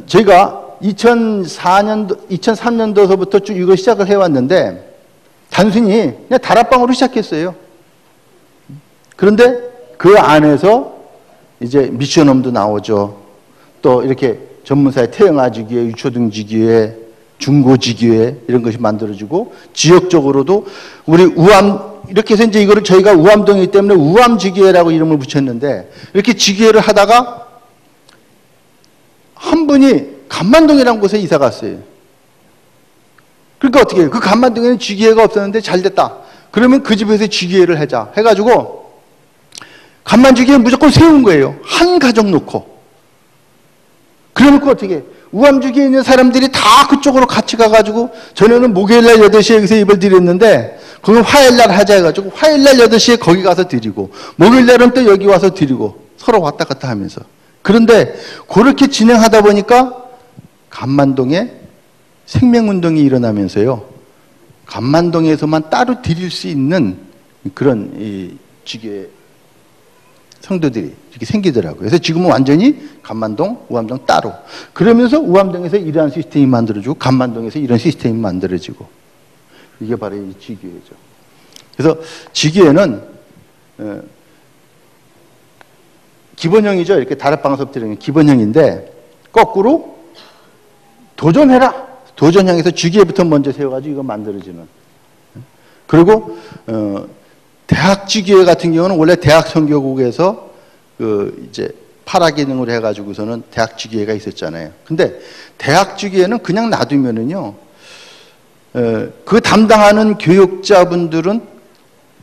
저희가 2003년도서부터 쭉 이거 시작을 해왔는데, 단순히 그냥 다락방으로 시작했어요. 그런데 그 안에서 이제 미션홈도 나오죠. 또 이렇게 전문사의 태영아 지교회, 유초등 지교회, 중고 지교회 이런 것이 만들어지고, 지역적으로도 우리 우암, 이렇게 해서 이제 이거를 저희가 우암동이기 때문에 우암 지교회라고 이름을 붙였는데, 이렇게 지교회를 하다가 한 분이 간만동이라는 곳에 이사 갔어요. 그러니까 어떻게 해요? 그 간만동에는 지교회가 없었는데 잘 됐다. 그러면 그 집에서 지교회를 하자 해가지고 간만지교회 무조건 세운 거예요. 한 가정 놓고. 그래놓고 어떻게, 우암지교에 있는 사람들이 다 그쪽으로 같이 가가지고, 전에는 목요일날 8시에 여기서 예배를 드렸는데, 그걸 화요일날 하자 해가지고, 화요일날 8시에 거기 가서 드리고, 목요일날은 또 여기 와서 드리고, 서로 왔다 갔다 하면서. 그런데, 그렇게 진행하다 보니까, 간만동에 생명운동이 일어나면서요, 간만동에서만 따로 드릴 수 있는 그런 이 지교회 성도들이 이렇게 생기더라고요. 그래서 지금은 완전히 간만동, 우암동 따로. 그러면서 우암동에서 이러한 시스템이 만들어지고, 간만동에서 이런 시스템이 만들어지고. 이게 바로 이 지교회죠. 그래서 지교회는 기본형이죠. 이렇게 다락방서부터 이런 기본형인데, 거꾸로 도전해라. 도전형에서 지교회부터 먼저 세워가지고 이거 만들어지는. 그리고 대학 지교회 같은 경우는 원래 대학 선교국에서 이제 파라기능으로 해가지고서는 대학 지교회가 있었잖아요. 근데 대학 지교회는 그냥 놔두면은요, 그 담당하는 교육자분들은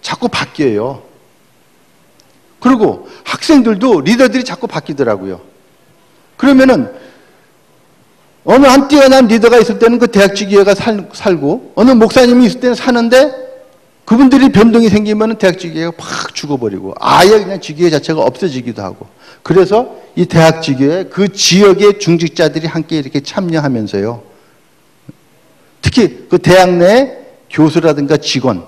자꾸 바뀌어요. 그리고 학생들도 리더들이 자꾸 바뀌더라고요. 그러면은 어느 한 뛰어난 리더가 있을 때는 그 대학 지교회가 살고, 어느 목사님이 있을 때는 사는데, 그분들이 변동이 생기면 대학 지교회가 팍 죽어버리고, 아예 그냥 지교회 자체가 없어지기도 하고. 그래서 이 대학 지교회, 그 지역의 중직자들이 함께 이렇게 참여하면서요, 특히 그 대학 내 교수라든가 직원,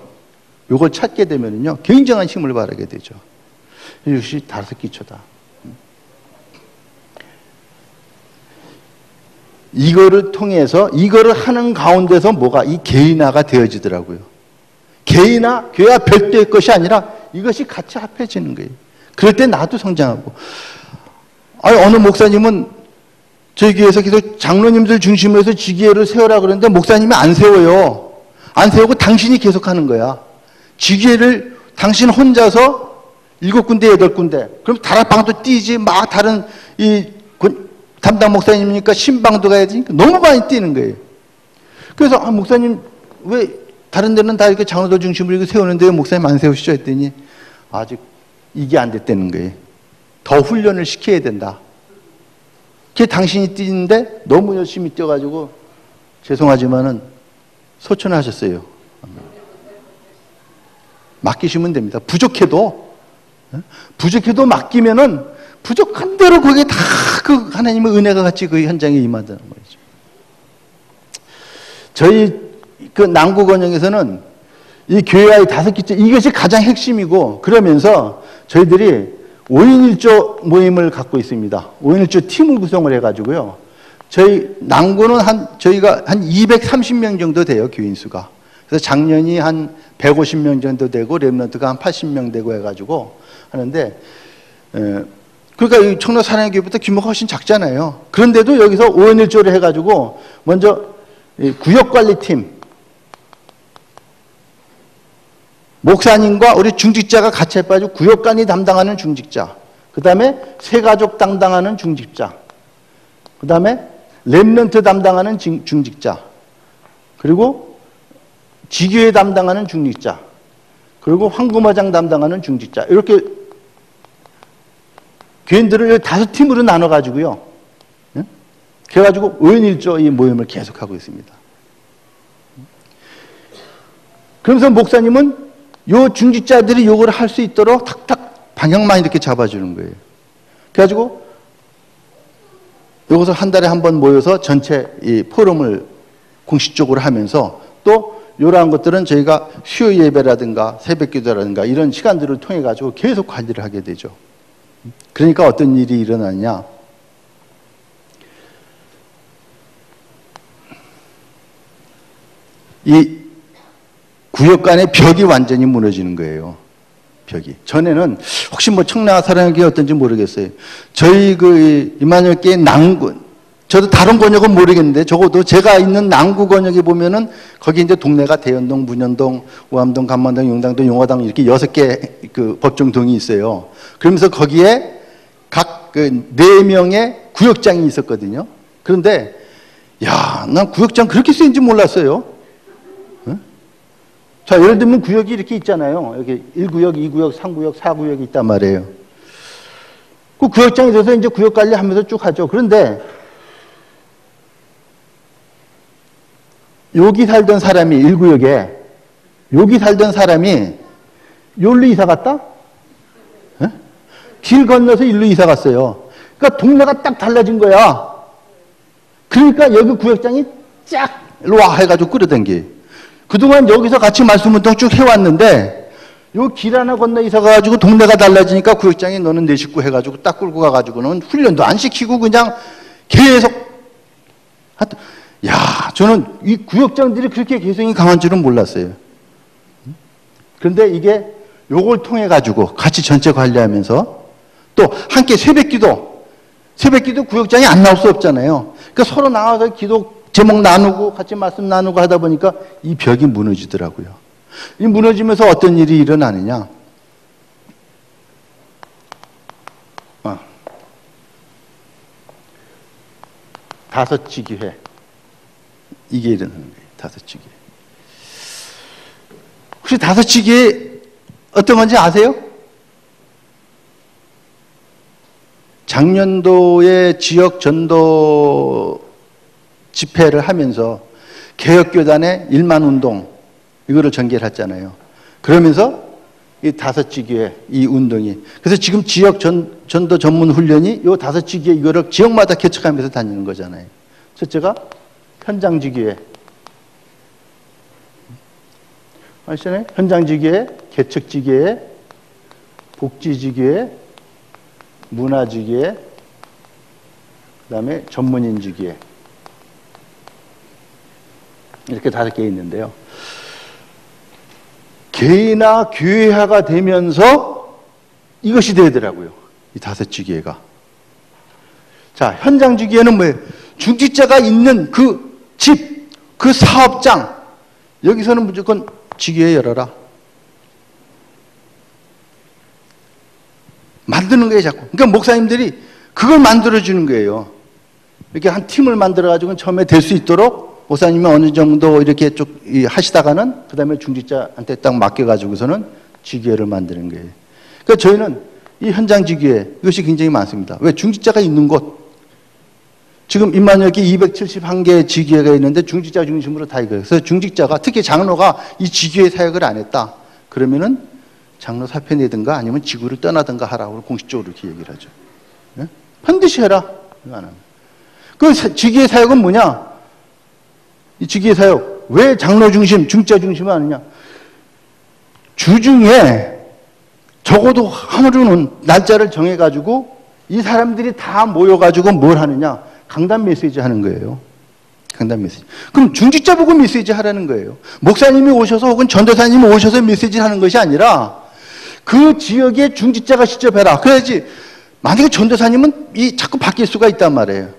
요걸 찾게 되면은요, 굉장한 힘을 발하게 되죠. 이것이 5기초다. 이거를 통해서, 이거를 하는 가운데서 뭐가, 이 개인화가 되어지더라고요. 개인화, 교회와 별도의 것이 아니라 이것이 같이 합해지는 거예요. 그럴 때 나도 성장하고. 아니, 어느 목사님은 저희 교회에서 계속 장로님들 중심으로 해서 지교회를 세우라 그러는데 목사님이 안 세워요. 안 세우고 당신이 계속 하는 거야. 지교회를 당신 혼자서 7군데, 8군데. 그럼 다락방도 뛰지, 막 다른 이 담당 목사님이니까 신방도 가야 되니까 너무 많이 뛰는 거예요. 그래서 목사님 왜 다른 데는 다 이렇게 장로들 중심으로 이렇게 세우는데 왜 목사님 안 세우시죠? 했더니 아직 이게 안 됐다는 거예요. 더 훈련을 시켜야 된다. 그게 당신이 뛰는데 너무 열심히 뛰어가지고 죄송하지만은 소천하셨어요. 맡기시면 됩니다. 부족해도 맡기면은 부족한 대로 거기에 다 그 하나님의 은혜가 같이 그 현장에 임하다는 거죠. 저희 그 남구건영에서는 이 교회와의 다섯 기째 이것이 가장 핵심이고, 그러면서 저희들이 5인 1조 모임을 갖고 있습니다. 5인 1조 팀을 구성을 해가지고요. 저희 남구는 저희가 한 230명 정도 돼요, 교인 수가. 그래서 작년이 한 150명 정도 되고 랩런트가 한 80명 되고 해가지고 하는데, 그러니까 이 청로 사랑교회보다 규모가 훨씬 작잖아요. 그런데도 여기서 5인 1조를 해가지고 먼저 구역관리팀, 목사님과 우리 중직자가 같이 해가지고 구역관리 담당하는 중직자, 그 다음에 새가족 담당하는 중직자, 그 다음에 랩런트 담당하는 중직자, 그리고 지교회 담당하는 중직자, 그리고 황금화장 담당하는 중직자, 이렇게 교인들을 5팀으로 나눠가지고요. 그래가지고 5인 1조 이 모임을 계속하고 있습니다. 그러면서 목사님은 요 중직자들이 요걸 할 수 있도록 탁탁 방향만 이렇게 잡아주는 거예요. 그래가지고 요것을 한 달에 한 번 모여서 전체 이 포럼을 공식적으로 하면서, 또 이러한 것들은 저희가 수요 예배라든가 새벽 기도라든가 이런 시간들을 통해 가지고 계속 관리를 하게 되죠. 그러니까 어떤 일이 일어나냐? 이 구역 간의 벽이 완전히 무너지는 거예요. 벽이. 전에는 혹시 뭐 청라 사랑교회 어떤지 모르겠어요. 저희 그 이마누엘 교회 남구, 저도 다른 권역은 모르겠는데 적어도 제가 있는 남구 권역에 보면은 거기 이제 동네가 대연동, 문현동, 우암동, 감만동, 용당동, 용화당 이렇게 6개 그 법정동이 있어요. 그러면서 거기에 각 그 4명의 구역장이 있었거든요. 그런데 야, 난 구역장 그렇게 쓰인지 몰랐어요. 자, 예를 들면 구역이 이렇게 있잖아요. 여기 1구역, 2구역, 3구역, 4구역이 있단 말이에요. 그 구역장에 대해서 이제 구역 관리하면서 쭉 하죠. 그런데 여기 살던 사람이 1구역에 여기 살던 사람이 여기로 이사 갔다? 길 건너서 일로 이사 갔어요. 그러니까 동네가 딱 달라진 거야. 그러니까 여기 구역장이 쫙 일로 와 해가지고 끌어당기. 그동안 여기서 같이 말씀운동 쭉 해왔는데 요 길 하나 건너 이사 가가지고 동네가 달라지니까 구역장이 너는 내 식구 해가지고 딱 끌고 가가지고는 훈련도 안 시키고 그냥 계속 하여튼, 야, 저는 이 구역장들이 그렇게 개성이 강한 줄은 몰랐어요. 그런데 이게 요걸 통해 가지고 같이 전체 관리하면서 또 함께 새벽기도 구역장이 안 나올 수 없잖아요. 그러니까 서로 나와서 기도 제목 나누고 같이 말씀 나누고 하다 보니까 이 벽이 무너지더라고요. 이 무너지면서 어떤 일이 일어나느냐? 다섯지기회. 이게 일어나는 거예요. 다섯지기회. 혹시 다섯지기회 어떤 건지 아세요? 작년도에 지역 전도 집회를 하면서 개혁교단의 1만 운동 이거를 전개했잖아요. 그러면서 이 다섯지기회 이 운동이, 그래서 지금 지역 전도 전문 훈련이 이 다섯지기회 이거를 지역마다 개척하면서 다니는 거잖아요. 첫째가 현장지기회, 아시잖아요? 현장지기회, 개척지기회, 복지지기회, 문화지기회, 그 다음에 전문인지기회, 이렇게 5개 있는데요. 개인화, 교회화가 되면서 이것이 되더라고요. 이 5지기회가. 자, 현장지기회는 뭐예요? 중직자가 있는 그 집, 그 사업장, 여기서는 무조건 지기회 열어라. 만드는 거예요, 자꾸. 그러니까 목사님들이 그걸 만들어주는 거예요. 이렇게 한 팀을 만들어가지고 처음에 될 수 있도록 목사님이 어느 정도 이렇게 쭉 하시다가는 그 다음에 중직자한테 딱 맡겨가지고서는 지교회를 만드는 거예요. 그러니까 저희는 이 현장 지교회 이것이 굉장히 많습니다. 왜? 중직자가 있는 곳. 지금 임마누엘교회 271개의 지교회가 있는데 중직자 중심으로 다 이거예요. 그래서 중직자가 특히 장로가 이 지교회 사역을 안 했다. 그러면은 장로 사표 내든가 아니면 지구를 떠나든가 하라고 공식적으로 이렇게 얘기를 하죠. 네? 반드시 해라. 이거 안 합니다. 그 지교회 사역은 뭐냐? 이 지교회 사역 왜 장로 중심, 중직자 중심을 하느냐? 주중에 적어도 하루는 날짜를 정해가지고 이 사람들이 다 모여가지고 뭘 하느냐? 강단 메시지 하는 거예요. 강단 메시지. 그럼 중직자 보고 메시지 하라는 거예요. 목사님이 오셔서 혹은 전도사님이 오셔서 메시지를 하는 것이 아니라 그 지역의 중직자가 직접 해라. 그래야지 만약에 전도사님은 자꾸 바뀔 수가 있단 말이에요.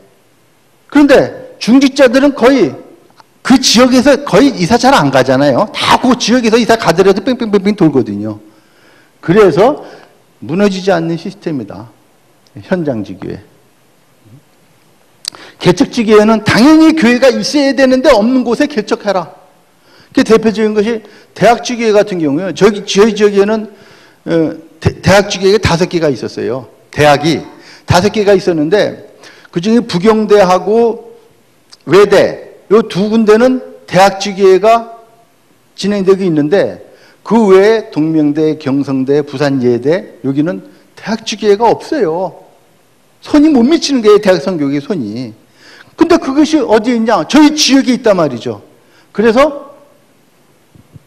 그런데 중직자들은 거의 그 지역에서 거의 이사 잘 안 가잖아요. 다 그 지역에서 이사 가더라도 뺑뺑뺑뺑 돌거든요. 그래서 무너지지 않는 시스템이다. 현장 지교회. 개척 지교회는 당연히 교회가 있어야 되는데 없는 곳에 개척해라. 그 대표적인 것이 대학 지교회 같은 경우요. 저희 지역에는 대학 지교회가 5개가 있었어요. 대학이 5개가 있었는데 그중에 부경대하고 외대 이 2군데는 대학 지교회가 진행되고 있는데 그 외에 동명대, 경성대, 부산예대 여기는 대학 지교회가 없어요. 손이 못 미치는 게 대학 선교육의 손이. 근데 그것이 어디에 있냐? 저희 지역에 있단 말이죠. 그래서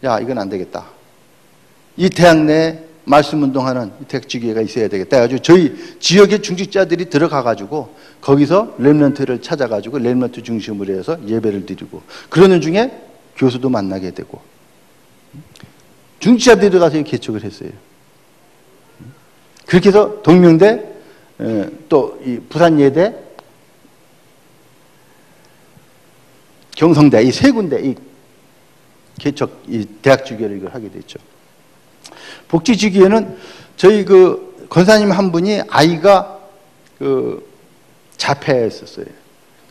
야 이건 안 되겠다. 이 대학 내에 말씀운동하는 대학 지교회가 있어야 되겠다. 그래가지고 저희 지역의 중직자들이 들어가가지고 거기서 렘넌트를 찾아가지고 렘넌트 중심으로 해서 예배를 드리고 그러는 중에 교수도 만나게 되고 중직자들이 들어가서 개척을 했어요. 그렇게 해서 동명대 또 이 부산예대 경성대 이 3군데 이 개척 이 대학 지교회를 이걸 하게 됐죠. 복지 지교회는 저희 그 권사님 한 분이 아이가 그 자폐였었어요.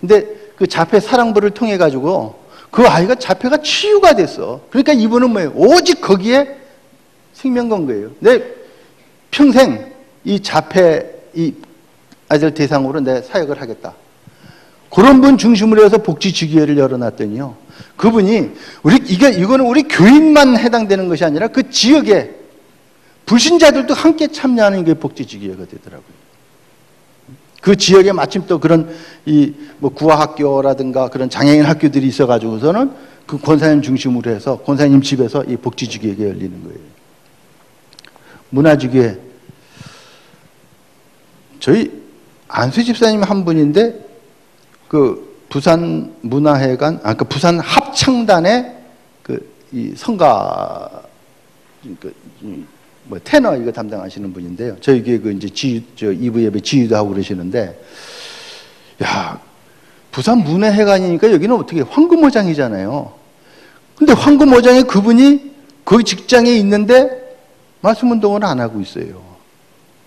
근데 그 자폐 사랑부를 통해 가지고 그 아이가 자폐가 치유가 됐어. 그러니까 이분은 뭐예요? 오직 거기에 생명 건 거예요. 내 평생 이 자폐 이 아이들 대상으로 내 사역을 하겠다. 그런 분 중심으로 해서 복지 지교회를 열어놨더니요. 그분이 이거는 우리 교인만 해당되는 것이 아니라 그 지역에 불신자들도 함께 참여하는 게 복지 지교회가 되더라고요. 그 지역에 마침 또 그런 뭐 구화학교라든가 그런 장애인 학교들이 있어가지고서는 그 권사님 중심으로 해서 권사님 집에서 이 복지 지교회가 열리는 거예요. 문화지교회. 저희 안수 집사님 한 분인데 그 부산 문화회관, 그 부산 합창단의 이 성가, 뭐 테너 이거 담당하시는 분인데요. 저희 교회 그 이제 2부 예배 지휘도 하고 그러시는데, 야, 부산 문화회관이니까 여기는 어떻게 황금어장이잖아요. 근데 황금어장에 그분이 그 직장에 있는데 말씀 운동을 안 하고 있어요.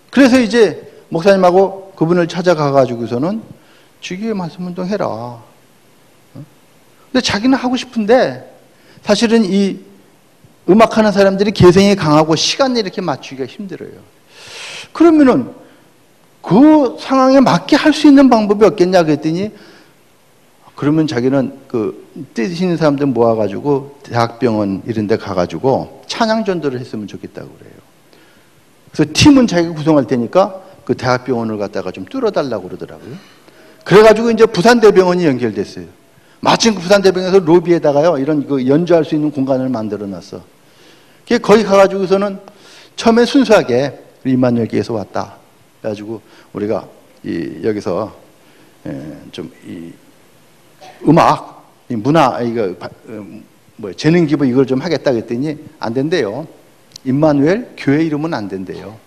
그래서 이제 목사님하고 그분을 찾아가 가지고서는 지교회 말씀 운동 해라. 근데 자기는 하고 싶은데 사실은 이 음악하는 사람들이 개성이 강하고 시간을 이렇게 맞추기가 힘들어요. 그러면은 그 상황에 맞게 할 수 있는 방법이 없겠냐 그랬더니 그러면 자기는 그 뜻 있는 사람들 모아가지고 대학병원 이런 데 가가지고 찬양 전도를 했으면 좋겠다고 그래요. 그래서 팀은 자기가 구성할 테니까 그 대학병원을 갖다가 좀 뚫어달라고 그러더라고요. 그래가지고 이제 부산대병원이 연결됐어요. 마침 그 부산대병원에서 로비에다가요, 이런 그 연주할 수 있는 공간을 만들어 놨어. 거기 가가지고서는 처음에 순수하게 임마누엘교회에서 왔다. 그래가지고 우리가 여기서 좀 이 음악, 이 문화, 이거 뭐 재능 기부 이걸 좀 하겠다 그랬더니 안 된대요. 임마누엘 교회 이름은 안 된대요.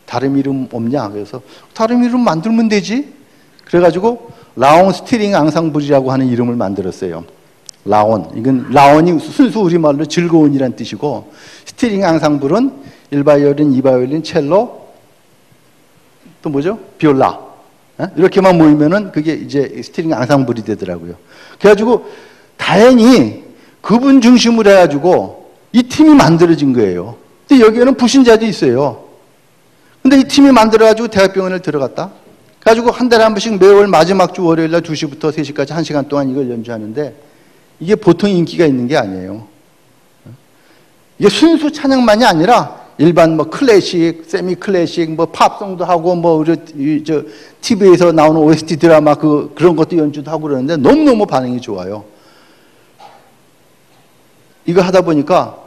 다른 이름 없냐? 그래서 다른 이름 만들면 되지. 그래가지고 라온 스티링 앙상블이라고 하는 이름을 만들었어요. 라온. 이건 라온이 순수 우리말로 즐거운이란 뜻이고 스티링 앙상블은 1바이올린, 2바이올린, 첼로 또 뭐죠? 비올라. 이렇게만 모이면은 그게 이제 스티링 앙상블이 되더라고요. 그래가지고 다행히 그분 중심으로 해가지고 이 팀이 만들어진 거예요. 근데 여기에는 부신자도 있어요. 근데 이 팀이 만들어가지고 대학병원을 들어갔다. 가지고 한 달에 한 번씩 매월 마지막 주 월요일 날 2시부터 3시까지 1시간 동안 이걸 연주하는데 이게 보통 인기가 있는 게 아니에요. 이게 순수 찬양만이 아니라 일반 뭐 클래식, 세미 클래식, 뭐 팝송도 하고 뭐 우리 저 TV에서 나오는 OST 드라마 그런 것도 연주도 하고 그러는데 너무너무 반응이 좋아요. 이거 하다 보니까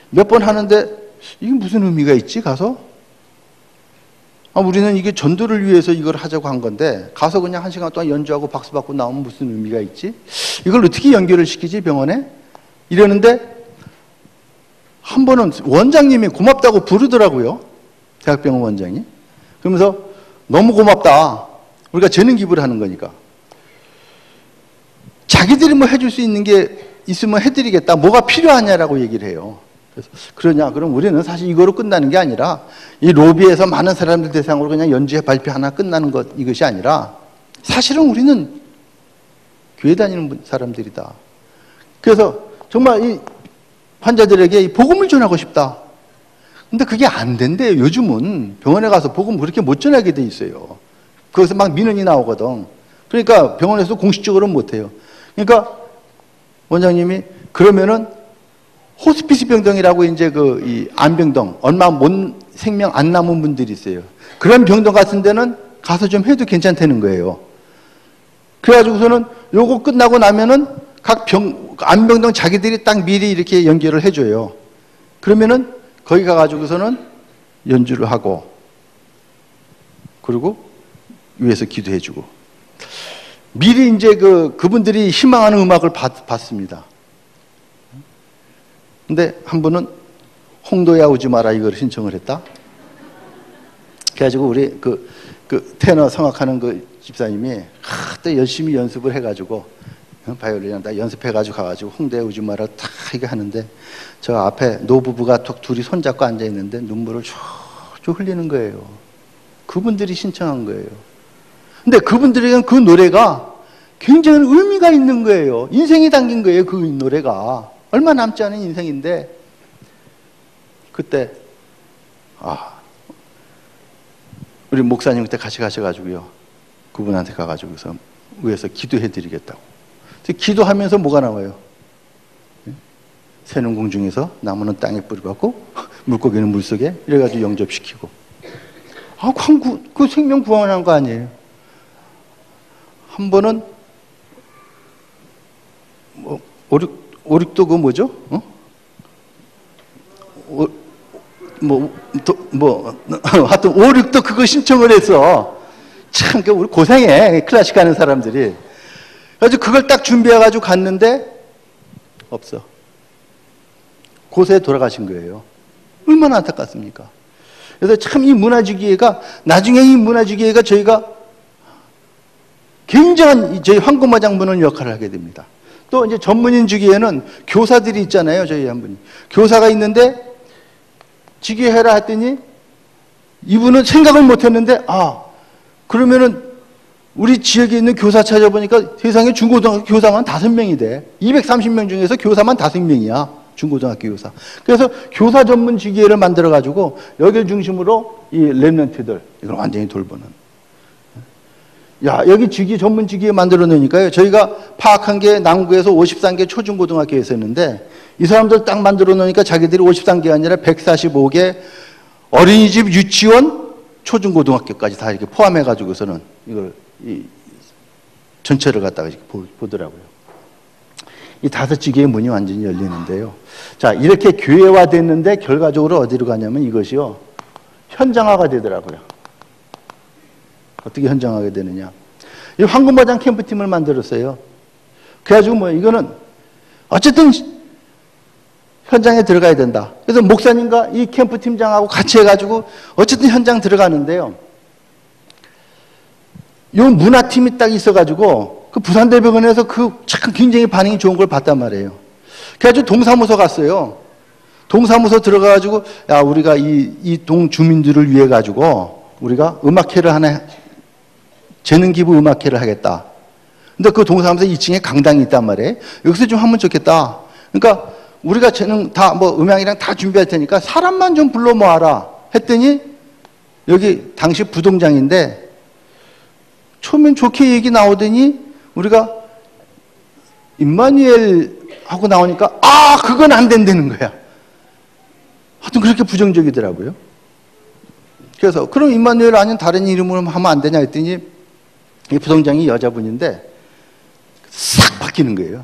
몇 번 하는데 이게 무슨 의미가 있지 가서? 우리는 이게 전도를 위해서 이걸 하자고 한 건데 가서 그냥 1시간 동안 연주하고 박수 받고 나오면 무슨 의미가 있지? 이걸 어떻게 연결을 시키지 병원에? 이러는데 한 번은 원장님이 고맙다고 부르더라고요. 대학병원 원장이. 그러면서 너무 고맙다. 우리가 재능 기부를 하는 거니까. 자기들이 뭐 해줄 수 있는 게 있으면 해드리겠다. 뭐가 필요하냐라고 얘기를 해요. 그래서 그러냐? 그럼 우리는 사실 이거로 끝나는 게 아니라 이 로비에서 많은 사람들 대상으로 그냥 연주회 발표 하나 끝나는 것 이것이 아니라 사실은 우리는 교회 다니는 사람들이다. 그래서 정말 이 환자들에게 이 복음을 전하고 싶다. 근데 그게 안 된대요. 요즘은 병원에 가서 복음 그렇게 못 전하게 돼 있어요. 거기서 막 민원이 나오거든. 그러니까 병원에서 공식적으로는 못 해요. 그러니까 원장님이 그러면은 호스피스 병동이라고 이제 이 암병동, 얼마 생명 안 남은 분들이 있어요. 그런 병동 같은 데는 가서 좀 해도 괜찮다는 거예요. 그래가지고서는 요거 끝나고 나면은 각 암병동 자기들이 딱 미리 이렇게 연결을 해줘요. 그러면은 거기 가가지고서는 연주를 하고, 그리고 위에서 기도해주고. 미리 이제 그분들이 희망하는 음악을 받습니다. 근데 한 분은 홍도야 오지 마라 이걸 신청을 했다. 그래가지고 우리 테너 성악하는 그 집사님이 또 열심히 연습을 해가지고 바이올린 다 연습해가지고 가가지고 홍도야 오지 마라 탁 이게 하는데 저 앞에 노부부가 둘이 손잡고 앉아 있는데 눈물을 쭉 흘리는 거예요. 그분들이 신청한 거예요. 근데 그분들에게는 그 노래가 굉장히 의미가 있는 거예요. 인생이 담긴 거예요. 그 노래가. 얼마 남지 않은 인생인데 그때 우리 목사님 그때 같이 가셔가지고요. 그분한테 가가지고서 위에서 기도해드리겠다고. 기도하면서 뭐가 나와요? 새는 공중에서 나무는 땅에 뿌리갖고 물고기는 물속에 이래가지고 영접시키고. 그 생명 구원한 거 아니에요? 한 번은 오륙도 뭐죠? 하여튼 오륙도 그거 신청을 해서 참 우리 고생해 클래식 하는 사람들이. 그래서 그걸 딱 준비해가지고 갔는데 없어. 고세에 돌아가신 거예요. 얼마나 안타깝습니까? 그래서 참 이 문화주기회가 나중에 이 문화주기회가 저희가 굉장한 저희 황금마장부는 역할을 하게 됩니다. 또 이제 전문인 주기에는 교사들이 있잖아요. 저희 한 분이. 교사가 있는데 주기해라 했더니 이분은 생각을 못 했는데 그러면은 우리 지역에 있는 교사 찾아보니까 세상에 중고등학교 교사만 5명이 돼. 230명 중에서 교사만 5명이야. 중고등학교 교사. 그래서 교사 전문 주기회를 만들어가지고 여기를 중심으로 이 랩런트들 이걸 완전히 돌보는. 여기 전문 주기회 만들어 놓으니까요. 저희가 파악한 게 남구에서 53개 초중고등학교에 있었는데 이 사람들 딱 만들어 놓으니까 자기들이 53개 아니라 145개 어린이집, 유치원, 초중고등학교까지 다 이렇게 포함해 가지고서는 이걸 전체를 갖다가 이렇게 보더라고요. 이 5주기의 문이 완전히 열리는데요. 자, 이렇게 교회화 됐는데 결과적으로 어디로 가냐면 이것이요. 현장화가 되더라고요. 어떻게 현장하게 되느냐. 이 황금마장 캠프팀을 만들었어요. 그래가지고 이거는 어쨌든 현장에 들어가야 된다. 그래서 목사님과 이 캠프팀장하고 같이 해가지고 어쨌든 현장 들어가는데요. 요 문화팀이 딱 있어가지고 그 부산대병원에서 참 굉장히 반응이 좋은 걸 봤단 말이에요. 그래가지고 동사무소 갔어요. 동사무소 들어가가지고 우리가 이 동 주민들을 위해 가지고 우리가 음악회를 하나 재능기부 음악회를 하겠다. 근데 그 동사무소 2층에 강당이 있단 말이에요. 여기서 좀 하면 좋겠다. 그러니까 우리가 재능 다 뭐 음향이랑 다 준비할 테니까 사람만 좀 불러 모아라 했더니 여기 당시 부동장인데 처음엔 좋게 얘기 나오더니 우리가 임마누엘 하고 나오니까 그건 안 된다는 거야. 하여튼 그렇게 부정적이더라고요. 그래서 그럼 임마누엘 아닌 다른 이름으로 하면 안 되냐 했더니 이 부동장이 여자분인데 싹 바뀌는 거예요.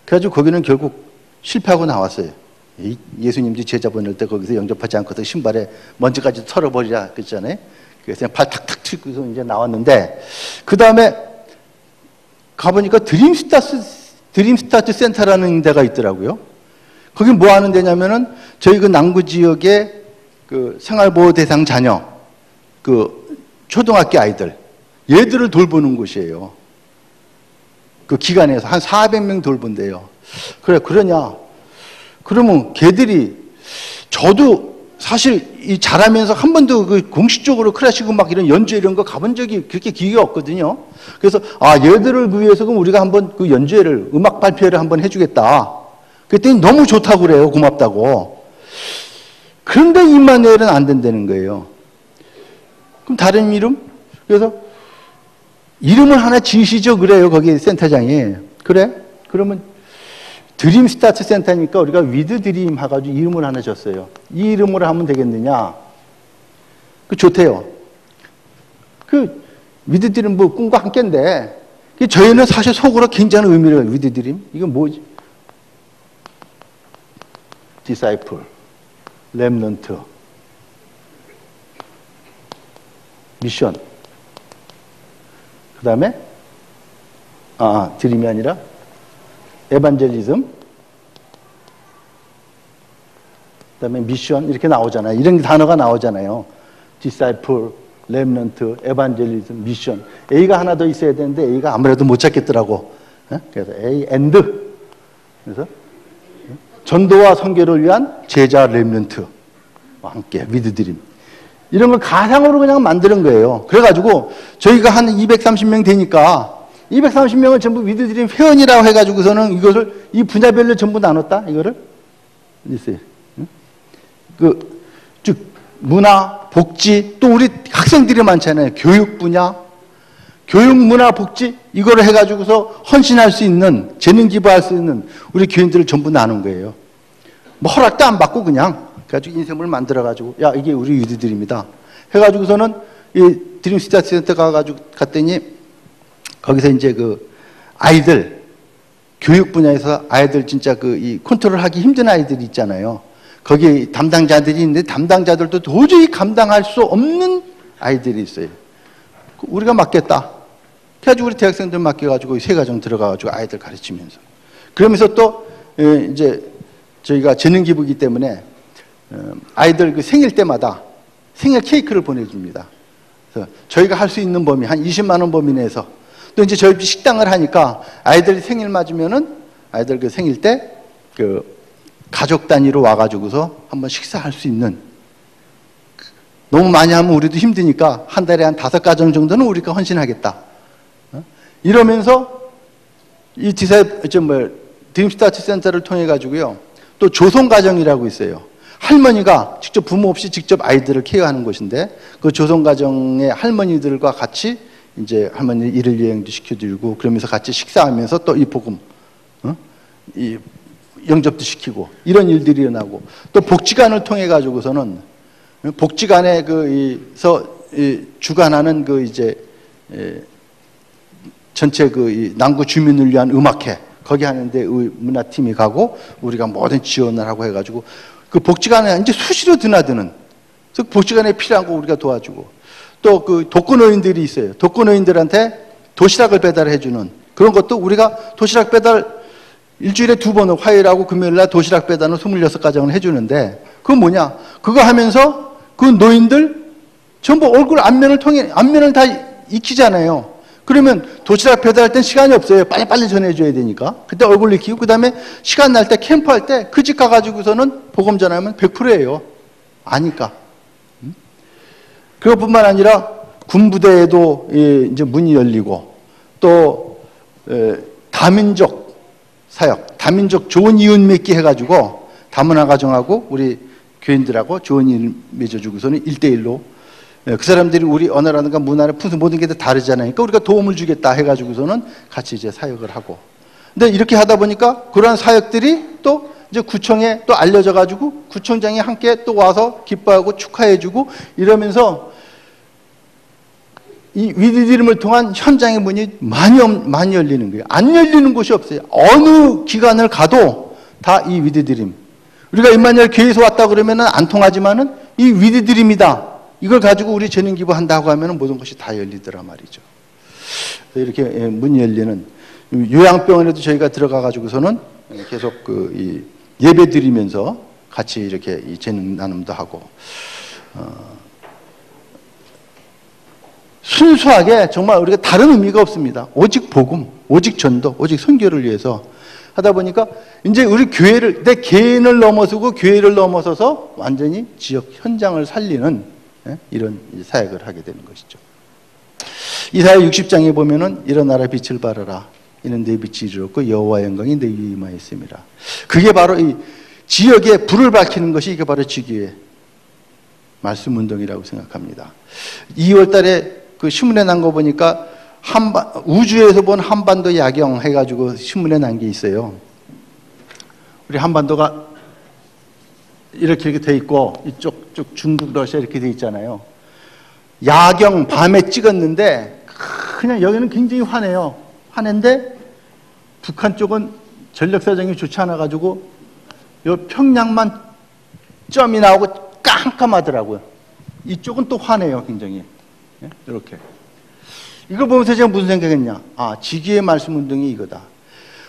그래가지고 거기는 결국 실패하고 나왔어요. 예수님도 제자 보낼 때 거기서 영접하지 않고서 신발에 먼지까지 털어버리라 그랬잖아요. 그래서 그냥 발 탁탁 튀고서 이제 나왔는데 그 다음에 가보니까 드림스타트 센터라는 데가 있더라고요. 거기 뭐 하는 데냐면은 저희 그 남구 지역의 그 생활보호 대상 자녀, 그 초등학교 아이들, 얘들을 돌보는 곳이에요. 그 기관에서 한 400명 돌본대요. 그래, 그러냐. 그러면 걔들이, 저도 사실 이 잘하면서 한 번도 그 공식적으로 클래식 음악 이런 연주 이런 거 가본 적이 그렇게 기회가 없거든요. 그래서, 얘들을 위해서 그럼 우리가 한번 그 연주회를, 음악 발표회를 한번 해주겠다. 그랬더니 너무 좋다고 그래요. 고맙다고. 그런데 임마누엘은 안 된다는 거예요. 그럼 다른 이름? 그래서 이름을 하나 지으시죠. 그래요. 거기 센터장이. 그래? 그러면 드림 스타트 센터니까 우리가 위드 드림 해가지고 이름을 하나 줬어요. 이 이름으로 하면 되겠느냐? 그 좋대요. 그 위드 드림 뭐 꿈과 함께인데 저희는 사실 속으로 굉장히 의미를 해요. 위드 드림? 이건 뭐지? 디사이플, 렘넌트, 미션. 그 다음에 드림이 아니라 에반젤리즘, 그 다음에 미션 이렇게 나오잖아요. 이런 단어가 나오잖아요. 디사이플, 렘넌트, 에반젤리즘, 미션. A가 하나 더 있어야 되는데 A가 아무래도 못 찾겠더라고. 그래서 A, and. 그래서 전도와 선교를 위한 제자 렘넌트 함께 위드 드림. 이런 걸 가상으로 그냥 만드는 거예요. 그래가지고 저희가 한 230명 되니까 230명을 전부 위드 드림 회원이라고 해가지고서는 이것을 이 분야별로 전부 나눴다. 이거를 있어요. 즉 문화, 복지, 또 우리 학생들이 많잖아요. 교육 분야, 교육, 문화, 복지 이거를 해가지고서 헌신할 수 있는, 재능 기부할 수 있는 우리 교인들을 전부 나눈 거예요. 뭐 허락도 안 받고 그냥 그래가지고 인쇄물 만들어가지고 야 이게 우리 위드 드림이다 해가지고서는 이 드림 스타트 센터 가가지고 갔더니 거기서 이제 그 아이들 교육 분야에서 아이들 진짜 그 이 컨트롤하기 힘든 아이들이 있잖아요. 거기 담당자들이 있는데 담당자들도 도저히 감당할 수 없는 아이들이 있어요. 우리가 맡겠다. 그래가지고 우리 대학생들 맡겨가지고 세 가정 들어가가지고 아이들 가르치면서 그러면서 또 이제 저희가 재능 기부기 때문에 아이들 그 생일 때마다 생일 케이크를 보내줍니다. 그래서 저희가 할 수 있는 범위 한 20만 원 범위 내에서 또 이제 저희 식당을 하니까 아이들이 생일 맞으면은 아이들 그 생일 때 그 가족 단위로 와가지고서 한번 식사할 수 있는 너무 많이 하면 우리도 힘드니까 한 달에 한 5가정 정도는 우리가 헌신하겠다. 이러면서 이 드림스타트 센터를 통해 가지고요. 또 조성가정이라고 있어요. 할머니가 직접 부모 없이 직접 아이들을 케어하는 곳인데 그 조성가정의 할머니들과 같이 이제 할머니 일일 여행도 시켜드리고 그러면서 같이 식사하면서 또 이 복음, 이 영접도 시키고 이런 일들이 일어나고 또 복지관을 통해 가지고서는 복지관에 주관하는 그 이제 전체 그 남구 주민을 위한 음악회 거기 하는데 문화팀이 가고 우리가 모든 지원을 하고 해가지고 그 복지관에 이제 수시로 드나드는 그래서 복지관에 필요한 거 우리가 도와주고 또 그 독거노인들이 있어요. 독거노인들한테 도시락을 배달해주는 그런 것도 우리가 도시락 배달 일주일에 2번 화요일하고 금요일날 도시락 배달은 26가정을 해주는데 그건 뭐냐? 그거 하면서 그 노인들 전부 얼굴 안면을 다 익히잖아요. 그러면 도시락 배달할 땐 시간이 없어요. 빨리빨리 전해줘야 되니까. 그때 얼굴 익히고 그다음에 시간 날 때 캠프할 때 그 집 가가지고서는 복음 전하면 100%예요. 아니까. 그것뿐만 아니라 군부대에도 이제 문이 열리고 또 다민족 사역, 다민족 좋은 이웃 맺기 해가지고 다문화 가정하고 우리 교인들하고 좋은 이웃 맺어주고서는 1대1로 그 사람들이 우리 언어라든가 문화를 푸는 모든 게 다 다르잖아요. 그러니까 우리가 도움을 주겠다 해가지고서는 같이 이제 사역을 하고. 근데 이렇게 하다 보니까 그러한 사역들이 또 이제 구청에 또 알려져가지고 구청장이 함께 또 와서 기뻐하고 축하해주고 이러면서 이 위드드림을 통한 현장의 문이 많이 열리는 거예요. 안 열리는 곳이 없어요. 어느 기관을 가도 다 이 위드드림. 우리가 임마누엘 교회에서 왔다 그러면은 안 통하지만은 이 위드드림이다. 이걸 가지고 우리 전임 기부한다고 하면은 모든 것이 다 열리더라 말이죠. 이렇게 문이 열리는 요양병원에도 저희가 들어가 가지고서는 계속 이 예배 드리면서 같이 이렇게 이 재능 나눔도 하고 순수하게 정말 우리가 다른 의미가 없습니다. 오직 복음, 오직 전도, 오직 선교를 위해서 하다 보니까 이제 우리 교회를 내 개인을 넘어서고 교회를 넘어서서 완전히 지역 현장을 살리는 이런 사역을 하게 되는 것이죠. 이사야 60장에 보면은 일어나라 빛을 발하라 이는 내 빛이 이르렀고 여호와의 영광이 내 위에 임하였음이라. 그게 바로 이 지역에 불을 밝히는 것이 이게 바로 지교의 말씀 운동이라고 생각합니다. 2월 달에 그 신문에 난 거 보니까 우주에서 본 한반도 야경 해가지고 신문에 난 게 있어요. 우리 한반도가 이렇게 돼 있고 이쪽 쭉 중국, 러시아 이렇게 돼 있잖아요. 야경 밤에 찍었는데 그냥 여기는 굉장히 환해요. 환한데 북한 쪽은 전력 사정이 좋지 않아 가지고 요 평양만 점이 나오고 깜깜하더라고요. 이쪽은 또 환해요, 굉장히. 이렇게. 이걸 보면서 제가 무슨 생각했냐? 아, 지기의 말씀 운동이 이거다.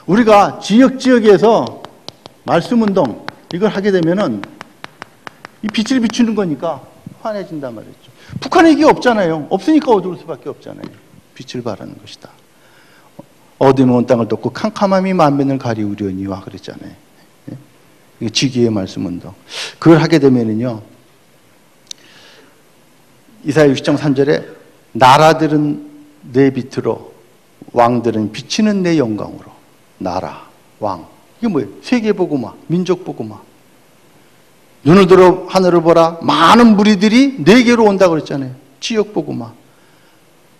우리가 지역에서 말씀 운동 이걸 하게 되면은 이 빛을 비추는 거니까 환해진단 말이죠. 북한에 이게 없잖아요. 없으니까 어두울 수밖에 없잖아요. 빛을 발하는 것이다. 어둠이 온 땅을 덮고 캄캄함이 만면을 가리우려니와 그랬잖아요. 이게 지기의 말씀 운동. 그걸 하게 되면은요. 이사야 60장 3절에 나라들은 내 빛으로 왕들은 비치는 내 영광으로. 나라, 왕. 이게 뭐예요? 세계복음화, 민족복음화. 눈을 들어 하늘을 보라. 많은 무리들이 내게로 온다고 그랬잖아요. 지역복음화.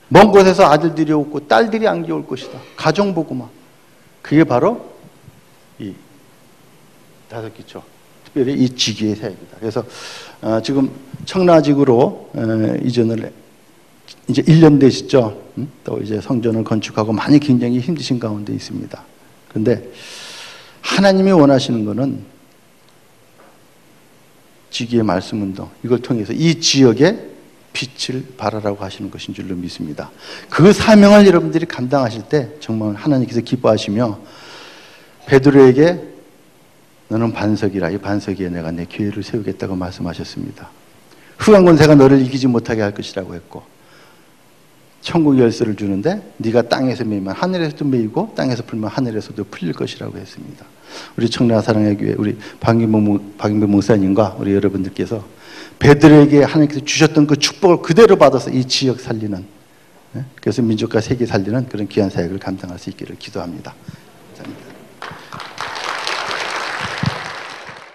먼 곳에서 아들들이 오고 딸들이 안겨올 것이다. 가정복음화. 그게 바로 이 다섯 기초. 특별히 이 지기의 사역이다. 그래서 지금 청라직으로 이전을 이제 1년 되시죠. 또 이제 성전을 건축하고 많이 굉장히 힘드신 가운데 있습니다. 그런데 하나님이 원하시는 것은 지기의 말씀 운동 이걸 통해서 이 지역에 빛을 발하라고 하시는 것인 줄로 믿습니다. 그 사명을 여러분들이 감당하실 때 정말 하나님께서 기뻐하시며 베드로에게 너는 반석이라 이 반석 위에 내가 내 교회를 세우겠다고 말씀하셨습니다. 흑암 권세가 너를 이기지 못하게 할 것이라고 했고 천국 열쇠를 주는데 네가 땅에서 매이면 하늘에서도 매이고 땅에서 풀면 하늘에서도 풀릴 것이라고 했습니다. 우리 청라 사랑의 교회 우리 박인배 목사님과 우리 여러분들께서 베드로에게 하나님께서 주셨던 그 축복을 그대로 받아서 이 지역 살리는 그래서 민족과 세계 살리는 그런 귀한 사역을 감당할 수 있기를 기도합니다.